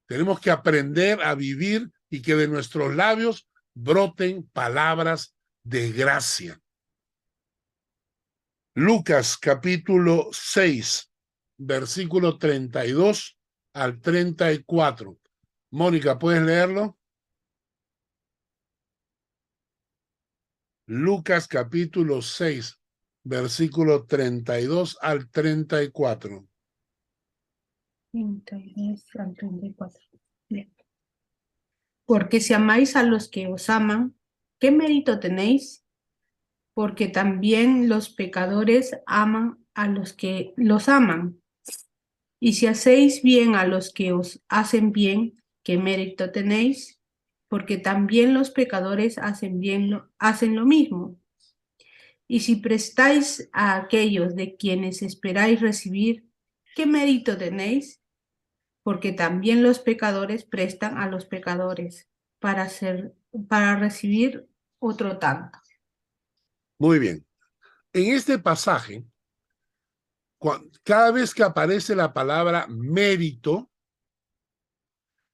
Tenemos que aprender a vivir y que de nuestros labios broten palabras de gracia. Lucas capítulo 6, versículo 32 al 34. Mónica, ¿puedes leerlo? Lucas capítulo 6, versículo 32 al 34. 32 al 34. Bien. Porque si amáis a los que os aman, ¿qué mérito tenéis? Porque también los pecadores aman a los que los aman. Y si hacéis bien a los que os hacen bien, ¿qué mérito tenéis? Porque también los pecadores hacen lo mismo. Y si prestáis a aquellos de quienes esperáis recibir, ¿qué mérito tenéis? Porque también los pecadores prestan a los pecadores para recibir otro tanto. Muy bien. En este pasaje, cada vez que aparece la palabra mérito,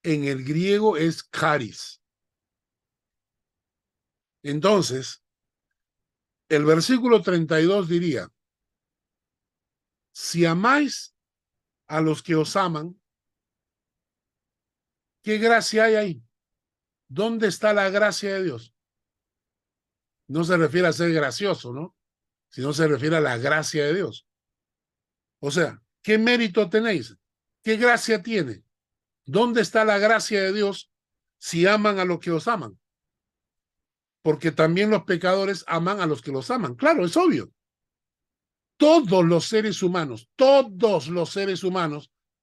en el griego es charis. Entonces, el versículo 32 diría, si amáis a los que os aman, ¿qué gracia hay ahí? ¿Dónde está la gracia de Dios? No se refiere a ser gracioso, ¿no? Sino se refiere a la gracia de Dios. O sea, ¿qué mérito tenéis? ¿Qué gracia tiene? ¿Dónde está la gracia de Dios si aman a los que os aman? Porque también los pecadores aman a los que los aman. Claro, es obvio. Todos los seres humanos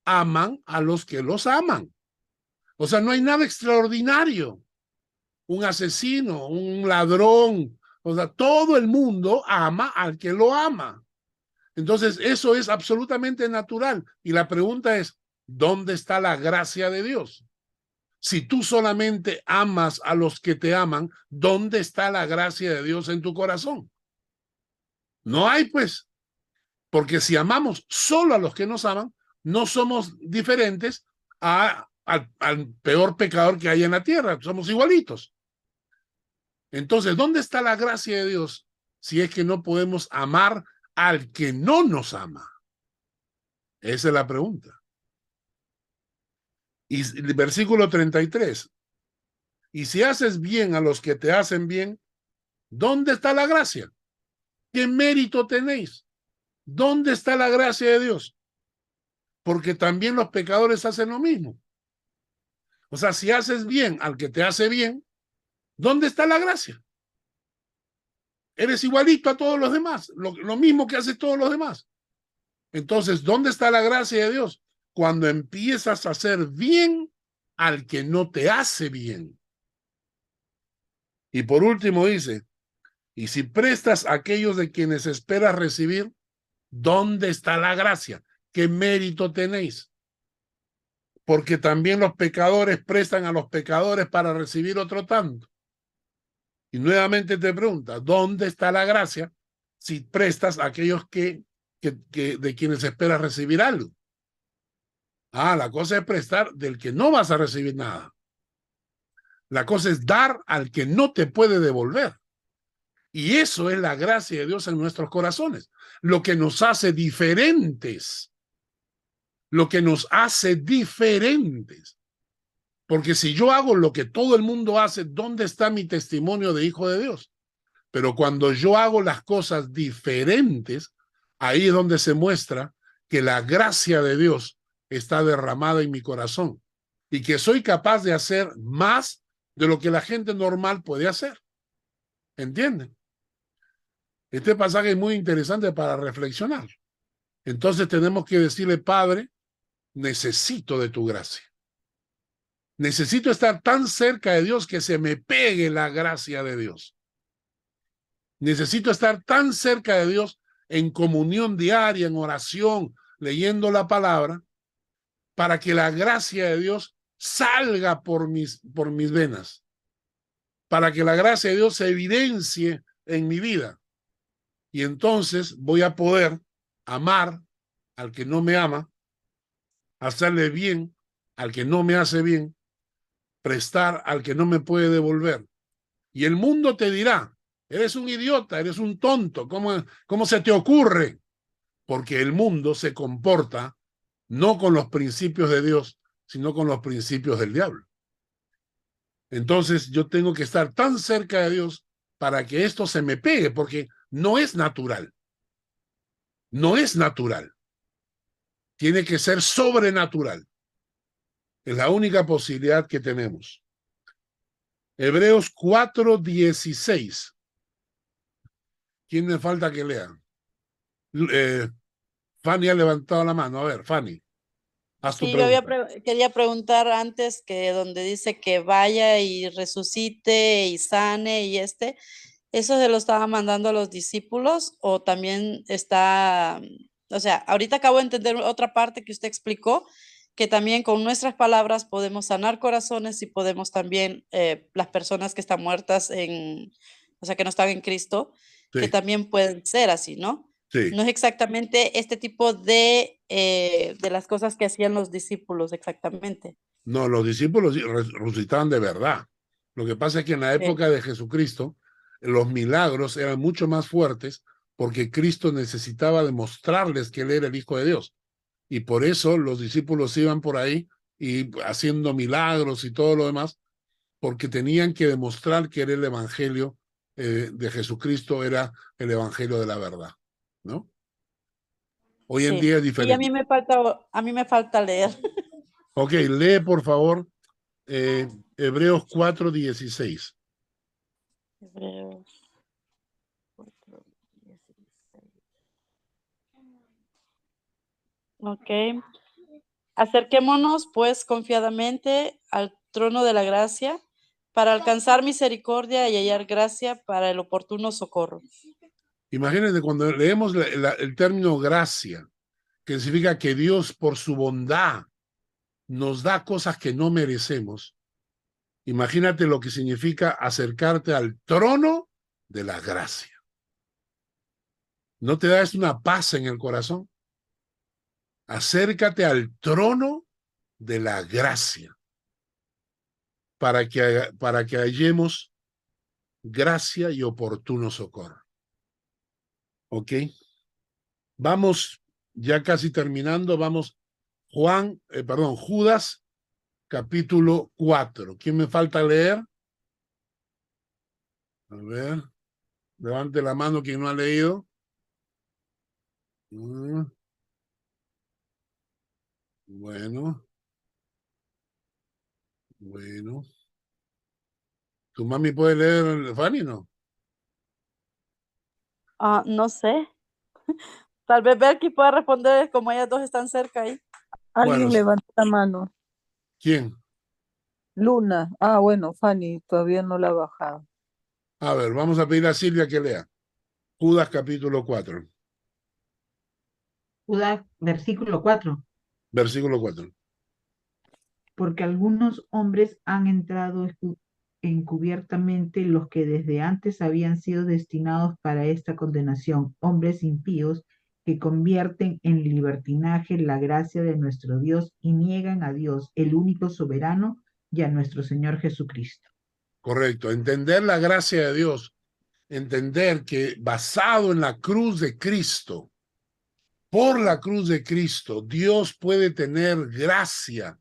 aman a los que los aman. O sea, no hay nada extraordinario. Un asesino, un ladrón, o sea, todo el mundo ama al que lo ama. Entonces, eso es absolutamente natural. Y la pregunta es, ¿dónde está la gracia de Dios? Si tú solamente amas a los que te aman, ¿dónde está la gracia de Dios en tu corazón? No hay, pues. Porque si amamos solo a los que nos aman, no somos diferentes al peor pecador que hay en la tierra. Somos igualitos. Entonces, ¿dónde está la gracia de Dios si es que no podemos amar al que no nos ama? Esa es la pregunta. Y el versículo 33. Y si haces bien a los que te hacen bien, ¿dónde está la gracia? ¿Qué mérito tenéis? ¿Dónde está la gracia de Dios? Porque también los pecadores hacen lo mismo. O sea, si haces bien al que te hace bien, ¿dónde está la gracia? Eres igualito a todos los demás, lo mismo que hacen todos los demás. Entonces, ¿dónde está la gracia de Dios? Cuando empiezas a hacer bien al que no te hace bien. Y por último dice, y si prestas a aquellos de quienes esperas recibir, ¿dónde está la gracia? ¿Qué mérito tenéis? Porque también los pecadores prestan a los pecadores para recibir otro tanto. Y nuevamente te pregunta, ¿dónde está la gracia si prestas a aquellos de quienes esperas recibir algo? La cosa es prestar del que no vas a recibir nada. La cosa es dar al que no te puede devolver. Y eso es la gracia de Dios en nuestros corazones. Lo que nos hace diferentes. Lo que nos hace diferentes. Porque si yo hago lo que todo el mundo hace, ¿dónde está mi testimonio de hijo de Dios? Pero cuando yo hago las cosas diferentes, ahí es donde se muestra que la gracia de Dios está derramada en mi corazón y que soy capaz de hacer más de lo que la gente normal puede hacer. ¿Entienden? Este pasaje es muy interesante para reflexionar. Entonces tenemos que decirle, Padre, necesito de tu gracia. Necesito estar tan cerca de Dios que se me pegue la gracia de Dios. Necesito estar tan cerca de Dios en comunión diaria, en oración, leyendo la palabra, para que la gracia de Dios salga por mis venas, para que la gracia de Dios se evidencie en mi vida. Y entonces voy a poder amar al que no me ama, hacerle bien al que no me hace bien, prestar al que no me puede devolver. Y el mundo te dirá, eres un idiota, eres un tonto, ¿cómo se te ocurre? Porque el mundo se comporta no con los principios de Dios, sino con los principios del diablo. Entonces yo tengo que estar tan cerca de Dios para que esto se me pegue, porque no es natural. No es natural. Tiene que ser sobrenatural. Es la única posibilidad que tenemos. Hebreos 4:16. ¿Quién me falta que lea? Fanny ha levantado la mano. A ver, Fanny, haz tu Sí, pregunta. quería preguntar antes que donde dice que vaya y resucite y sane y ¿eso se lo estaba mandando a los discípulos o también está, o sea, ahorita acabo de entender otra parte que usted explicó, que también con nuestras palabras podemos sanar corazones y podemos también, las personas que están muertas o sea, que no están en Cristo, que Sí, también pueden ser así, ¿no? sí. No es exactamente este tipo de las cosas que hacían los discípulos, exactamente. No, los discípulos resucitaban de verdad. Lo que pasa es que en la Sí. época de Jesucristo, los milagros eran mucho más fuertes porque Cristo necesitaba demostrarles que Él era el Hijo de Dios. Y por eso los discípulos iban por ahí y haciendo milagros y todo lo demás, porque tenían que demostrar que era el Evangelio de Jesucristo, era el Evangelio de la verdad, ¿no? Hoy en Sí. día es Y diferente. a mí me falta leer. Ok, lee por favor Hebreos 4:16. Hebreos 4:16. Ok. Acerquémonos, pues, confiadamente al trono de la gracia para alcanzar misericordia y hallar gracia para el oportuno socorro. Imagínense cuando leemos el término gracia, que significa que Dios por su bondad nos da cosas que no merecemos. Imagínate lo que significa acercarte al trono de la gracia. ¿No te da una paz en el corazón? Acércate al trono de la gracia para que hallemos gracia y oportuno socorro. ¿Ok? Vamos, ya casi terminando, vamos, Judas, capítulo 4. ¿Quién me falta leer? A ver, levante la mano quien no ha leído. Bueno, bueno. ¿Tu mami puede leer, Fanny, no? Ah, no sé. Tal vez Belki pueda responder como ellas dos están cerca ahí. Bueno, Alguien levanta la mano. ¿quién? Luna. Ah, bueno, Fanny, todavía no la ha bajado. A ver, vamos a pedir a Silvia que lea. Judas capítulo 4, Judas, versículo 4. versículo 4. Porque algunos hombres han entrado encubiertamente, los que desde antes habían sido destinados para esta condenación, hombres impíos que convierten en libertinaje la gracia de nuestro Dios y niegan a Dios, el único soberano, y a nuestro Señor Jesucristo. Correcto. Entender la gracia de Dios, entender que basado en la cruz de Cristo, por la cruz de Cristo, Dios puede tener gracia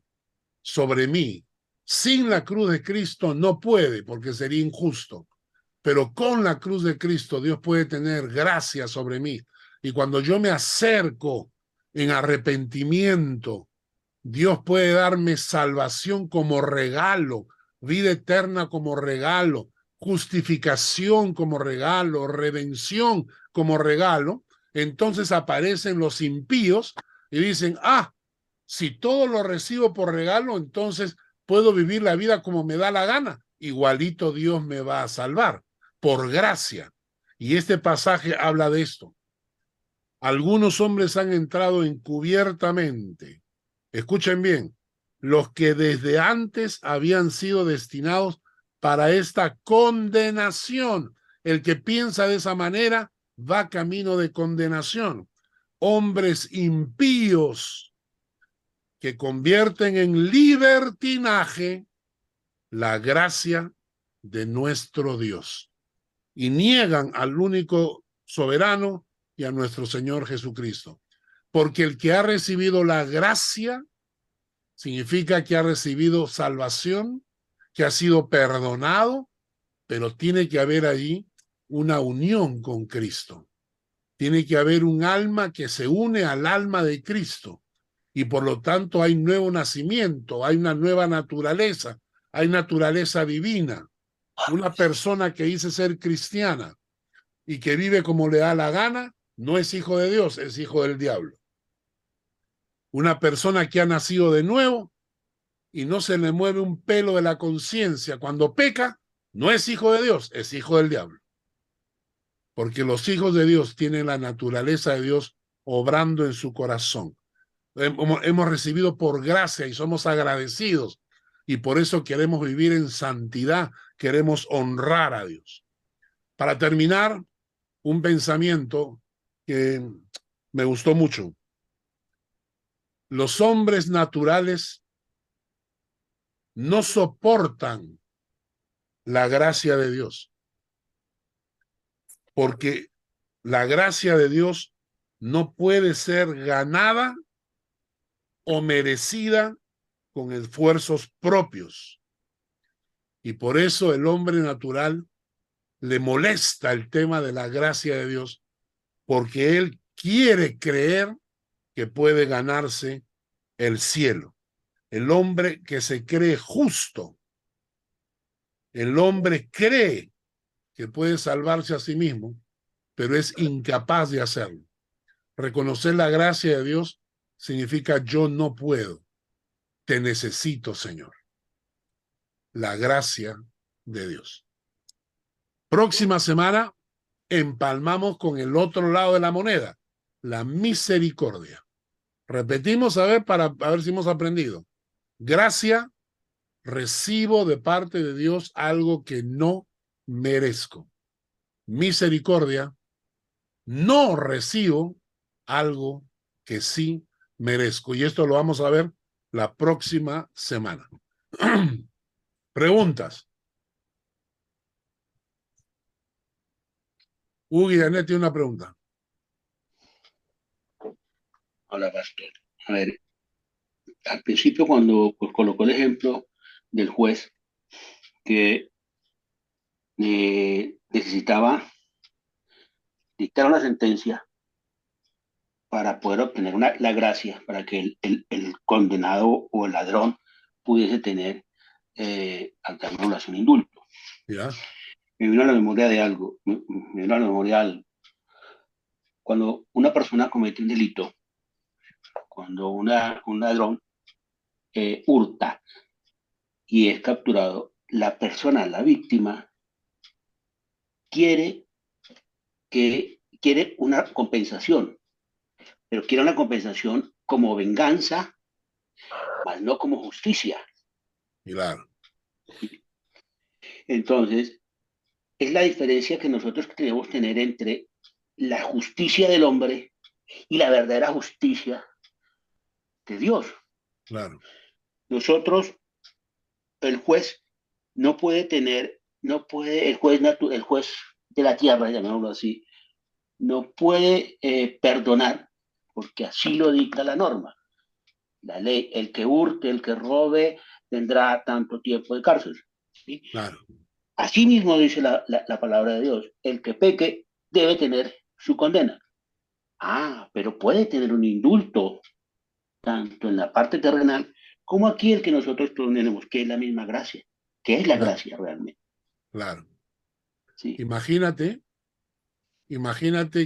sobre mí. Sin la cruz de Cristo no puede, porque sería injusto. Pero con la cruz de Cristo, Dios puede tener gracia sobre mí. Y cuando yo me acerco en arrepentimiento Dios puede darme salvación como regalo, vida eterna como regalo, justificación como regalo, redención como regalo. Entonces aparecen los impíos y dicen, ah, si todo lo recibo por regalo, entonces puedo vivir la vida como me da la gana. Igualito Dios me va a salvar, por gracia. Y este pasaje habla de esto. Algunos hombres han entrado encubiertamente. Escuchen bien, los que desde antes habían sido destinados para esta condenación. El que piensa de esa manera va camino de condenación. Hombres impíos que convierten en libertinaje la gracia de nuestro Dios y niegan al único soberano y a nuestro Señor Jesucristo. Porque el que ha recibido la gracia significa que ha recibido salvación, que ha sido perdonado, pero tiene que haber allí una unión con Cristo. Tiene que haber un alma que se une al alma de Cristo. Y por lo tanto hay nuevo nacimiento, hay una nueva naturaleza, hay naturaleza divina. Una persona que dice ser cristiana y que vive como le da la gana, no es hijo de Dios, es hijo del diablo. Una persona que ha nacido de nuevo y no se le mueve un pelo de la conciencia cuando peca, no es hijo de Dios, es hijo del diablo. Porque los hijos de Dios tienen la naturaleza de Dios obrando en su corazón. Hemos recibido por gracia y somos agradecidos. Y por eso queremos vivir en santidad, queremos honrar a Dios. Para terminar, un pensamiento que me gustó mucho. Los hombres naturales no soportan la gracia de Dios, porque la gracia de Dios no puede ser ganada o merecida con esfuerzos propios. Y por eso el hombre natural le molesta el tema de la gracia de Dios, porque él quiere creer que puede ganarse el cielo. El hombre que se cree justo, el hombre cree que puede salvarse a sí mismo, pero es incapaz de hacerlo. Reconocer la gracia de Dios significa yo no puedo, te necesito, Señor. La gracia de Dios. Próxima semana empalmamos con el otro lado de la moneda, la misericordia. Repetimos a ver si hemos aprendido. Gracia, recibo de parte de Dios algo que no merezco. Misericordia, no recibo algo que sí merezco. Y esto lo vamos a ver la próxima semana. Preguntas. Hugo y Janet tiene una pregunta. Hola, pastor. A ver, al principio cuando colocó el ejemplo del juez que necesitaba dictar una sentencia para poder obtener la gracia, para que el condenado o el ladrón pudiese tener alternación indulto. ¿Ya? Me vino a la memoria de algo, me vino a la memoria algo. Cuando una persona comete un delito, cuando un ladrón hurta y es capturado, la persona, la víctima, quiere una compensación, pero quiere una compensación como venganza, mas no como justicia. Claro. Entonces, es la diferencia que nosotros debemos tener entre la justicia del hombre y la verdadera justicia de Dios. Claro. Nosotros, el juez no puede tener, el juez de la tierra, llamémoslo así, no puede perdonar, porque así lo dicta la norma. La ley, el que hurte, el que robe, tendrá tanto tiempo de cárcel. ¿Sí? Claro. Así mismo dice la palabra de Dios, el que peque debe tener su condena. Ah, pero puede tener un indulto tanto en la parte terrenal como aquí el que nosotros tenemos, que es la misma gracia, que es la Claro. gracia realmente. Claro. ¿Sí? Imagínate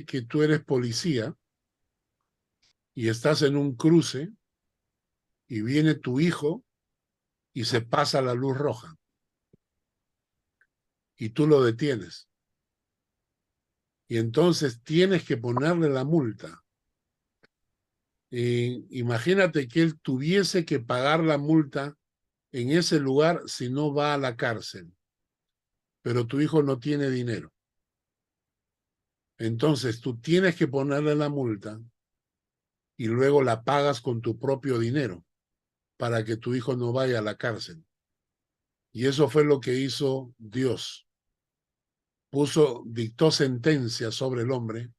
que tú eres policía y estás en un cruce y viene tu hijo y se pasa la luz roja y tú lo detienes. Y entonces tienes que ponerle la multa. Y imagínate que él tuviese que pagar la multa en ese lugar si no va a la cárcel, pero tu hijo no tiene dinero. Entonces tú tienes que ponerle la multa y luego la pagas con tu propio dinero para que tu hijo no vaya a la cárcel. Y eso fue lo que hizo Dios. Dictó sentencia sobre el hombre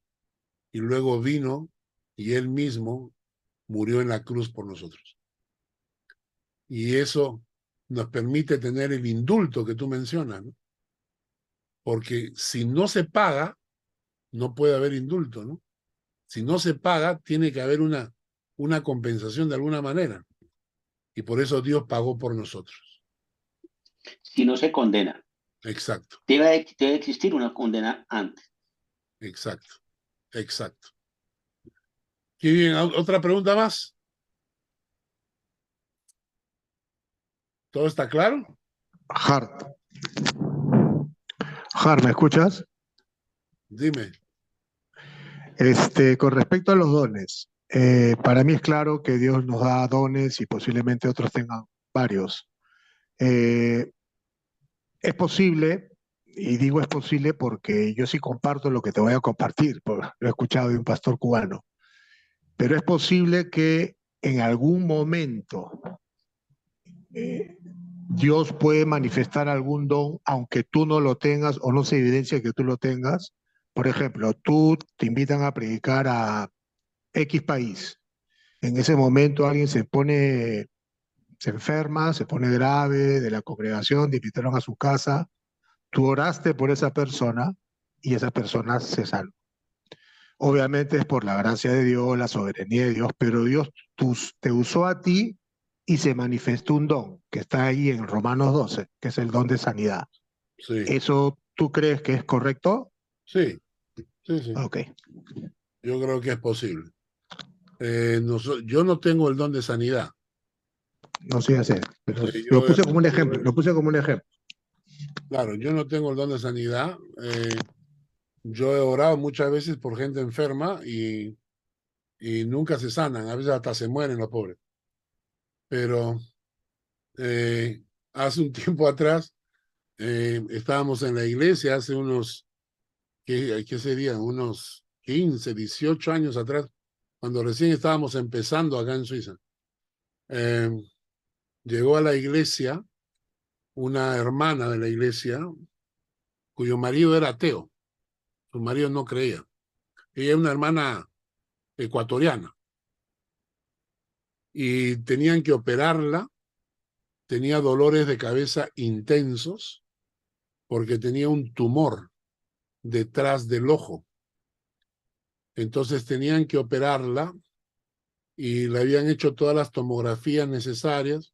y luego vino y él mismo murió en la cruz por nosotros. Y eso nos permite tener el indulto que tú mencionas, ¿no? Porque si no se paga, no puede haber indulto, ¿no? Si no se paga, tiene que haber una compensación de alguna manera. Y por eso Dios pagó por nosotros. Si no se condena, Exacto, debe existir una condena antes. exacto, exacto. Qué bien, ¿otra pregunta más? ¿Todo está claro? Hart, ¿me escuchas? Dime. Con respecto a los dones, para mí es claro que Dios nos da dones y posiblemente otros tengan varios. Eh, es posible, y digo es posible porque yo sí comparto lo que te voy a compartir, lo he escuchado de un pastor cubano, pero es posible que en algún momento Dios puede manifestar algún don, aunque tú no lo tengas o no se evidencia que tú lo tengas. Por ejemplo, tú te invitan a predicar a X país. En ese momento alguien se enferma, se pone grave de la congregación, te invitaron a su casa, tú oraste por esa persona y esa persona se salva. Obviamente es por la gracia de Dios, la soberanía de Dios, pero Dios te usó a ti y se manifestó un don que está ahí en Romanos 12, que es el don de sanidad. Sí, ¿Eso tú crees que es correcto? sí, sí. Ok. Yo creo que es posible. Yo no tengo el don de sanidad. No sé hacer, pero Yo lo he puse como un ejemplo, recibido- lo puse como un ejemplo. Claro, yo no tengo el don de sanidad. Yo he orado muchas veces por gente enferma y nunca se sanan. A veces hasta se mueren los pobres. Pero hace un tiempo atrás estábamos en la iglesia, hace ¿qué serían? Unos 15, 18 años atrás, cuando recién estábamos empezando acá en Suiza. Llegó a la iglesia una hermana de la iglesia cuyo marido era ateo. Su marido no creía. Ella es una hermana ecuatoriana y tenían que operarla. Tenía dolores de cabeza intensos porque tenía un tumor detrás del ojo. Entonces tenían que operarla y le habían hecho todas las tomografías necesarias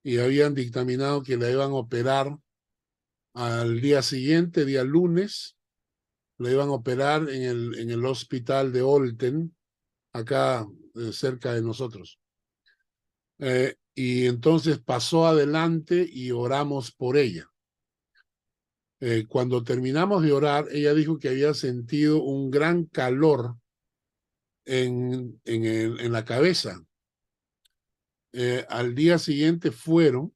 y habían dictaminado que la iban a operar al día siguiente, día lunes. La iban a operar en el hospital de Olten, acá cerca de nosotros. Y entonces pasó adelante y oramos por ella. Cuando terminamos de orar, ella dijo que había sentido un gran calor en la cabeza. Al día siguiente fueron,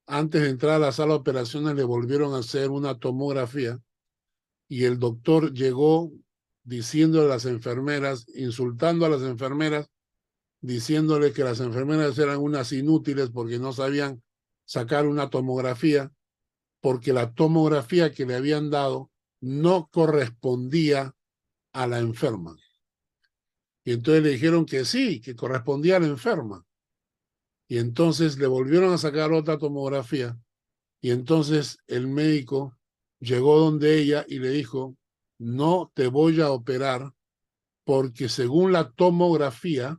antes de entrar a la sala de operaciones, le volvieron a hacer una tomografía y el doctor llegó diciendo a las enfermeras, insultando a las enfermeras, diciéndole que las enfermeras eran unas inútiles porque no sabían sacar una tomografía, porque la tomografía que le habían dado no correspondía a la enferma. Y entonces le dijeron que sí, que correspondía a la enferma. Y entonces le volvieron a sacar otra tomografía. Y entonces el médico llegó donde ella y le dijo, no te voy a operar porque según la tomografía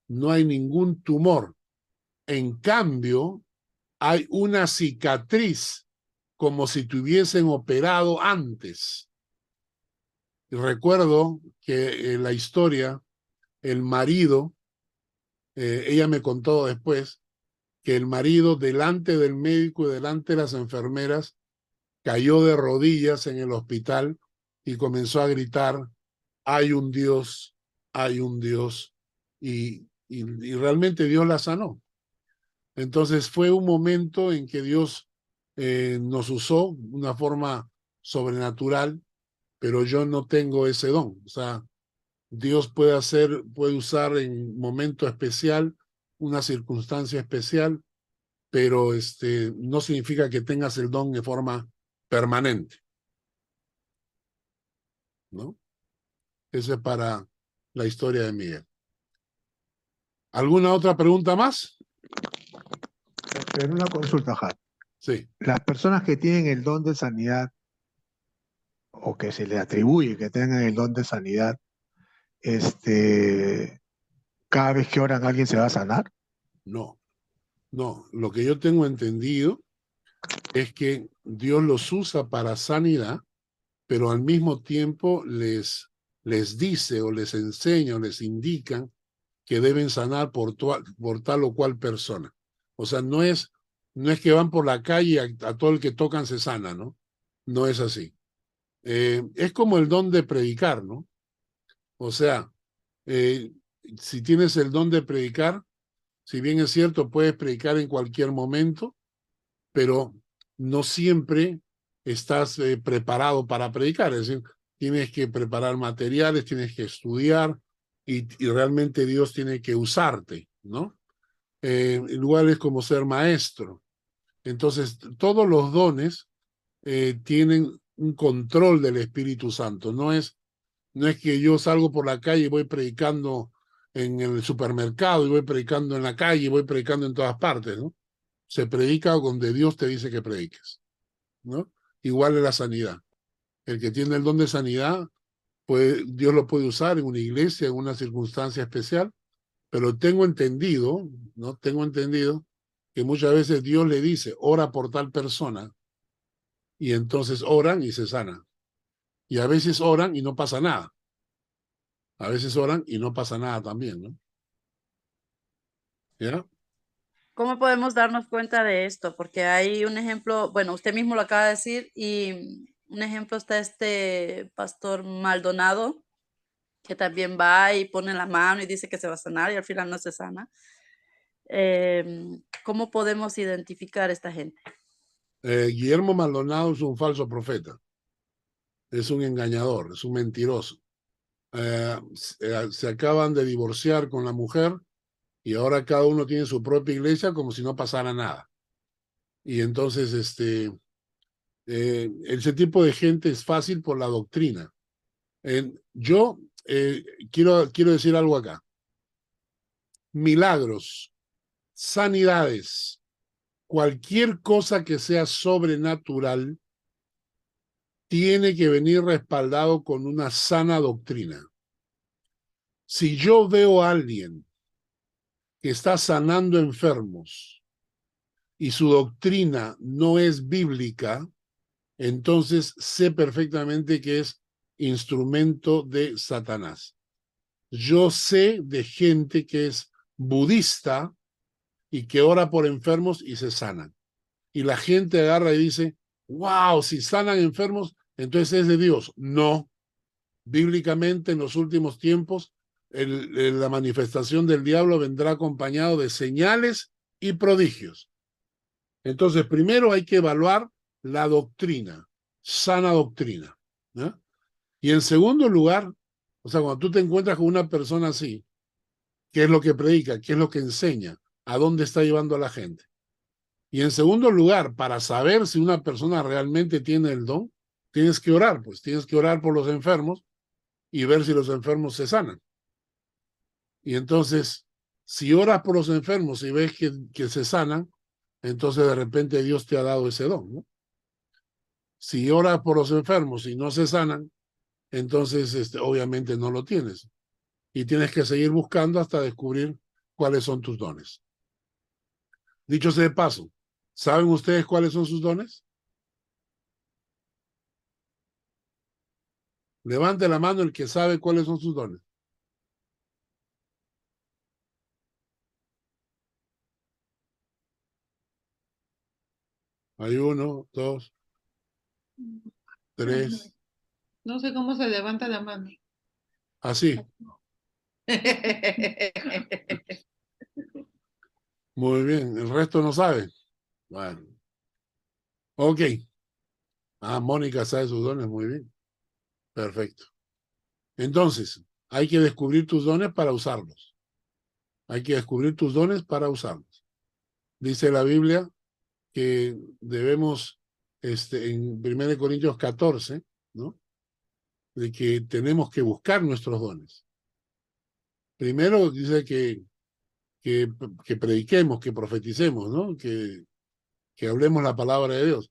no hay ningún tumor. En cambio, hay una cicatriz como si te hubiesen operado antes. Y recuerdo que en la historia, el marido, ella me contó después, que el marido delante del médico y delante de las enfermeras cayó de rodillas en el hospital y comenzó a gritar, hay un Dios, hay un Dios, y realmente Dios la sanó. Entonces fue un momento en que Dios nos usó de una forma sobrenatural, pero yo no tengo ese don. O sea, Dios puede usar en momento especial, una circunstancia especial, pero no significa que tengas el don de forma permanente, ¿no? Eso es para la historia de Miguel. ¿Alguna otra pregunta más? Pero una consulta, Jad. Sí. Las personas que tienen el don de sanidad o que se les atribuye que tengan el don de sanidad, cada vez que oran alguien se va a sanar. No, no. Lo que yo tengo entendido es que Dios los usa para sanidad, pero al mismo tiempo les dice o les enseña o les indican que deben sanar por tal o cual persona. O sea, no es que van por la calle a todo el que tocan se sana, ¿no? No es así. Es como el don de predicar, ¿no? O sea, si tienes el don de predicar, si bien es cierto, puedes predicar en cualquier momento, pero no siempre estás preparado para predicar. Es decir, tienes que preparar materiales, tienes que estudiar y realmente Dios tiene que usarte, ¿no? Igual es como ser maestro. Entonces, todos los dones tienen un control del Espíritu Santo. No es que yo salgo por la calle y voy predicando en el supermercado y voy predicando en la calle y voy predicando en todas partes, ¿no? Se predica donde Dios te dice que prediques, ¿no? Igual es la sanidad. El que tiene el don de sanidad, Dios lo puede usar en una iglesia, en una circunstancia especial, pero tengo entendido, ¿no? Tengo entendido que muchas veces Dios le dice, ora por tal persona, y entonces oran y se sanan. Y a veces oran y no pasa nada. A veces oran y no pasa nada también, ¿no? ¿Ya? ¿Cómo podemos darnos cuenta de esto? Porque hay un ejemplo, bueno, usted mismo lo acaba de decir, y un ejemplo está este pastor Maldonado, que también va y pone la mano y dice que se va a sanar y al final no se sana. ¿Cómo podemos identificar a esta gente? Guillermo Maldonado es un falso profeta. Es un engañador, es un mentiroso. Se acaban de divorciar con la mujer y ahora cada uno tiene su propia iglesia como si no pasara nada. Y entonces ese tipo de gente es fácil por la doctrina. Yo quiero decir algo acá. Milagros, sanidades, cualquier cosa que sea sobrenatural tiene que venir respaldado con una sana doctrina. Si yo veo a alguien que está sanando enfermos y su doctrina no es bíblica, entonces sé perfectamente que es instrumento de Satanás. Yo sé de gente que es budista y que ora por enfermos y se sanan. Y la gente agarra y dice, wow, si sanan enfermos, entonces es de Dios. No. Bíblicamente en los últimos tiempos, la manifestación del diablo vendrá acompañado de señales y prodigios. Entonces, primero hay que evaluar la doctrina, sana doctrina, ¿no? Y en segundo lugar, o sea, cuando tú te encuentras con una persona así, ¿qué es lo que predica? ¿Qué es lo que enseña? ¿A dónde está llevando a la gente? Y en segundo lugar, para saber si una persona realmente tiene el don, tienes que orar, pues tienes que orar por los enfermos y ver si los enfermos se sanan. Y entonces, si oras por los enfermos y ves que se sanan, entonces de repente Dios te ha dado ese don, ¿no? Si oras por los enfermos y no se sanan, entonces obviamente no lo tienes. Y tienes que seguir buscando hasta descubrir cuáles son tus dones. Dicho sea de paso, ¿saben ustedes cuáles son sus dones? Levante la mano el que sabe cuáles son sus dones. Hay 1, 2, 3. No sé cómo se levanta la mano. Así. Muy bien. El resto no sabe. Bueno. Ok. Mónica sabe sus dones. Muy bien. Perfecto. Entonces, hay que descubrir tus dones para usarlos. Hay que descubrir tus dones para usarlos. Dice la Biblia que debemos, en 1 Corintios 14, ¿no? De que tenemos que buscar nuestros dones. Primero dice que prediquemos, que profeticemos, ¿no? Que hablemos la palabra de Dios.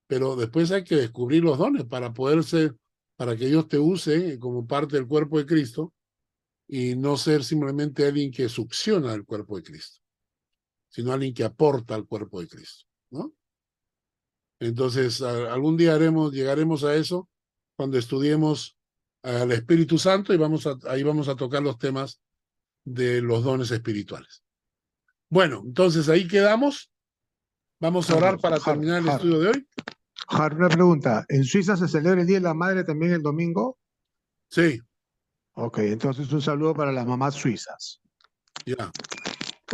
Pero después hay que descubrir los dones para que Dios te use como parte del cuerpo de Cristo y no ser simplemente alguien que succiona el cuerpo de Cristo, sino alguien que aporta al cuerpo de Cristo, ¿no? Entonces, algún día llegaremos a eso cuando estudiemos al Espíritu Santo y ahí vamos a tocar los temas de los dones espirituales. Bueno, entonces ahí quedamos. Vamos a orar para terminar el estudio de hoy. Una pregunta. ¿En Suiza se celebra el Día de la Madre también el domingo? Sí. Ok, entonces un saludo para las mamás suizas. Ya.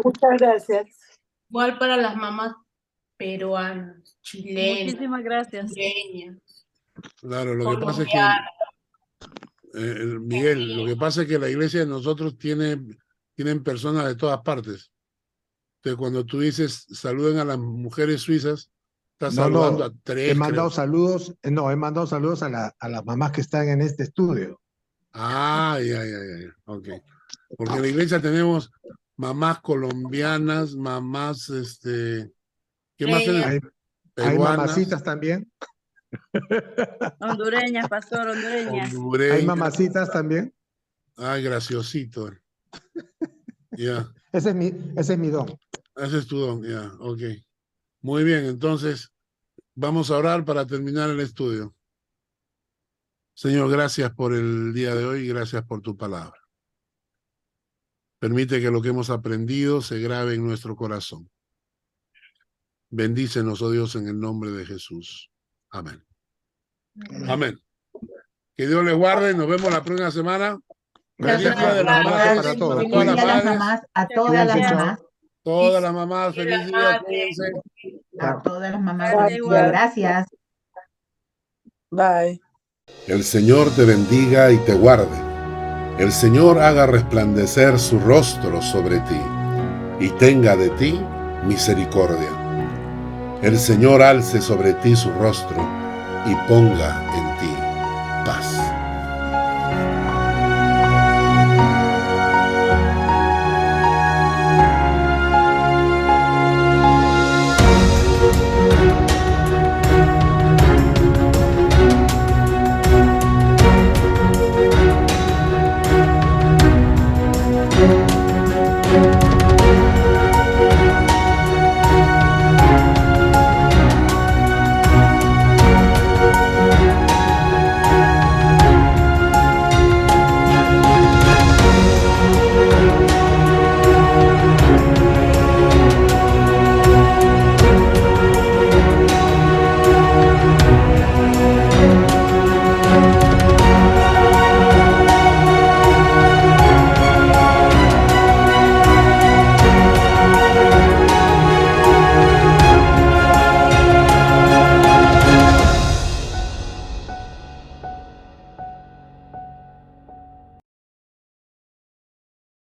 Muchas gracias. Igual para las mamás peruanas, chilenas, Muchísimas gracias. hondureñas, Claro, lo que pasa es que, Miguel, lo que pasa es que la iglesia de nosotros tienen personas de todas partes. Entonces, cuando tú dices saluden a las mujeres suizas, estás saludando a 3. He mandado saludos a las mamás que están en este estudio. Ya. Ok. Porque en la iglesia tenemos mamás colombianas, mamás, ¿qué más tenemos? Hay mamacitas también. Hondureñas, pastor, hondureñas. Hay mamacitas también. Ay, graciosito. Ya. Ese es mi don. Ese es tu don, ya, ok. Muy bien, entonces vamos a orar para terminar el estudio. Señor, gracias por el día de hoy y gracias por tu palabra. Permite que lo que hemos aprendido se grabe en nuestro corazón. Bendícenos, oh Dios, en el nombre de Jesús. Amén. Amén. Que Dios les guarde. Nos vemos la próxima semana. Feliz Día de las Madres para todos. Feliz día a las mamás, a todas las mamás. Todas las mamás, feliz día. Cuídense. A todas las mamás, Bye. feliz día. Gracias. Bye. El Señor te bendiga y te guarde. El Señor haga resplandecer su rostro sobre ti y tenga de ti misericordia. El Señor alce sobre ti su rostro y ponga en ti paz.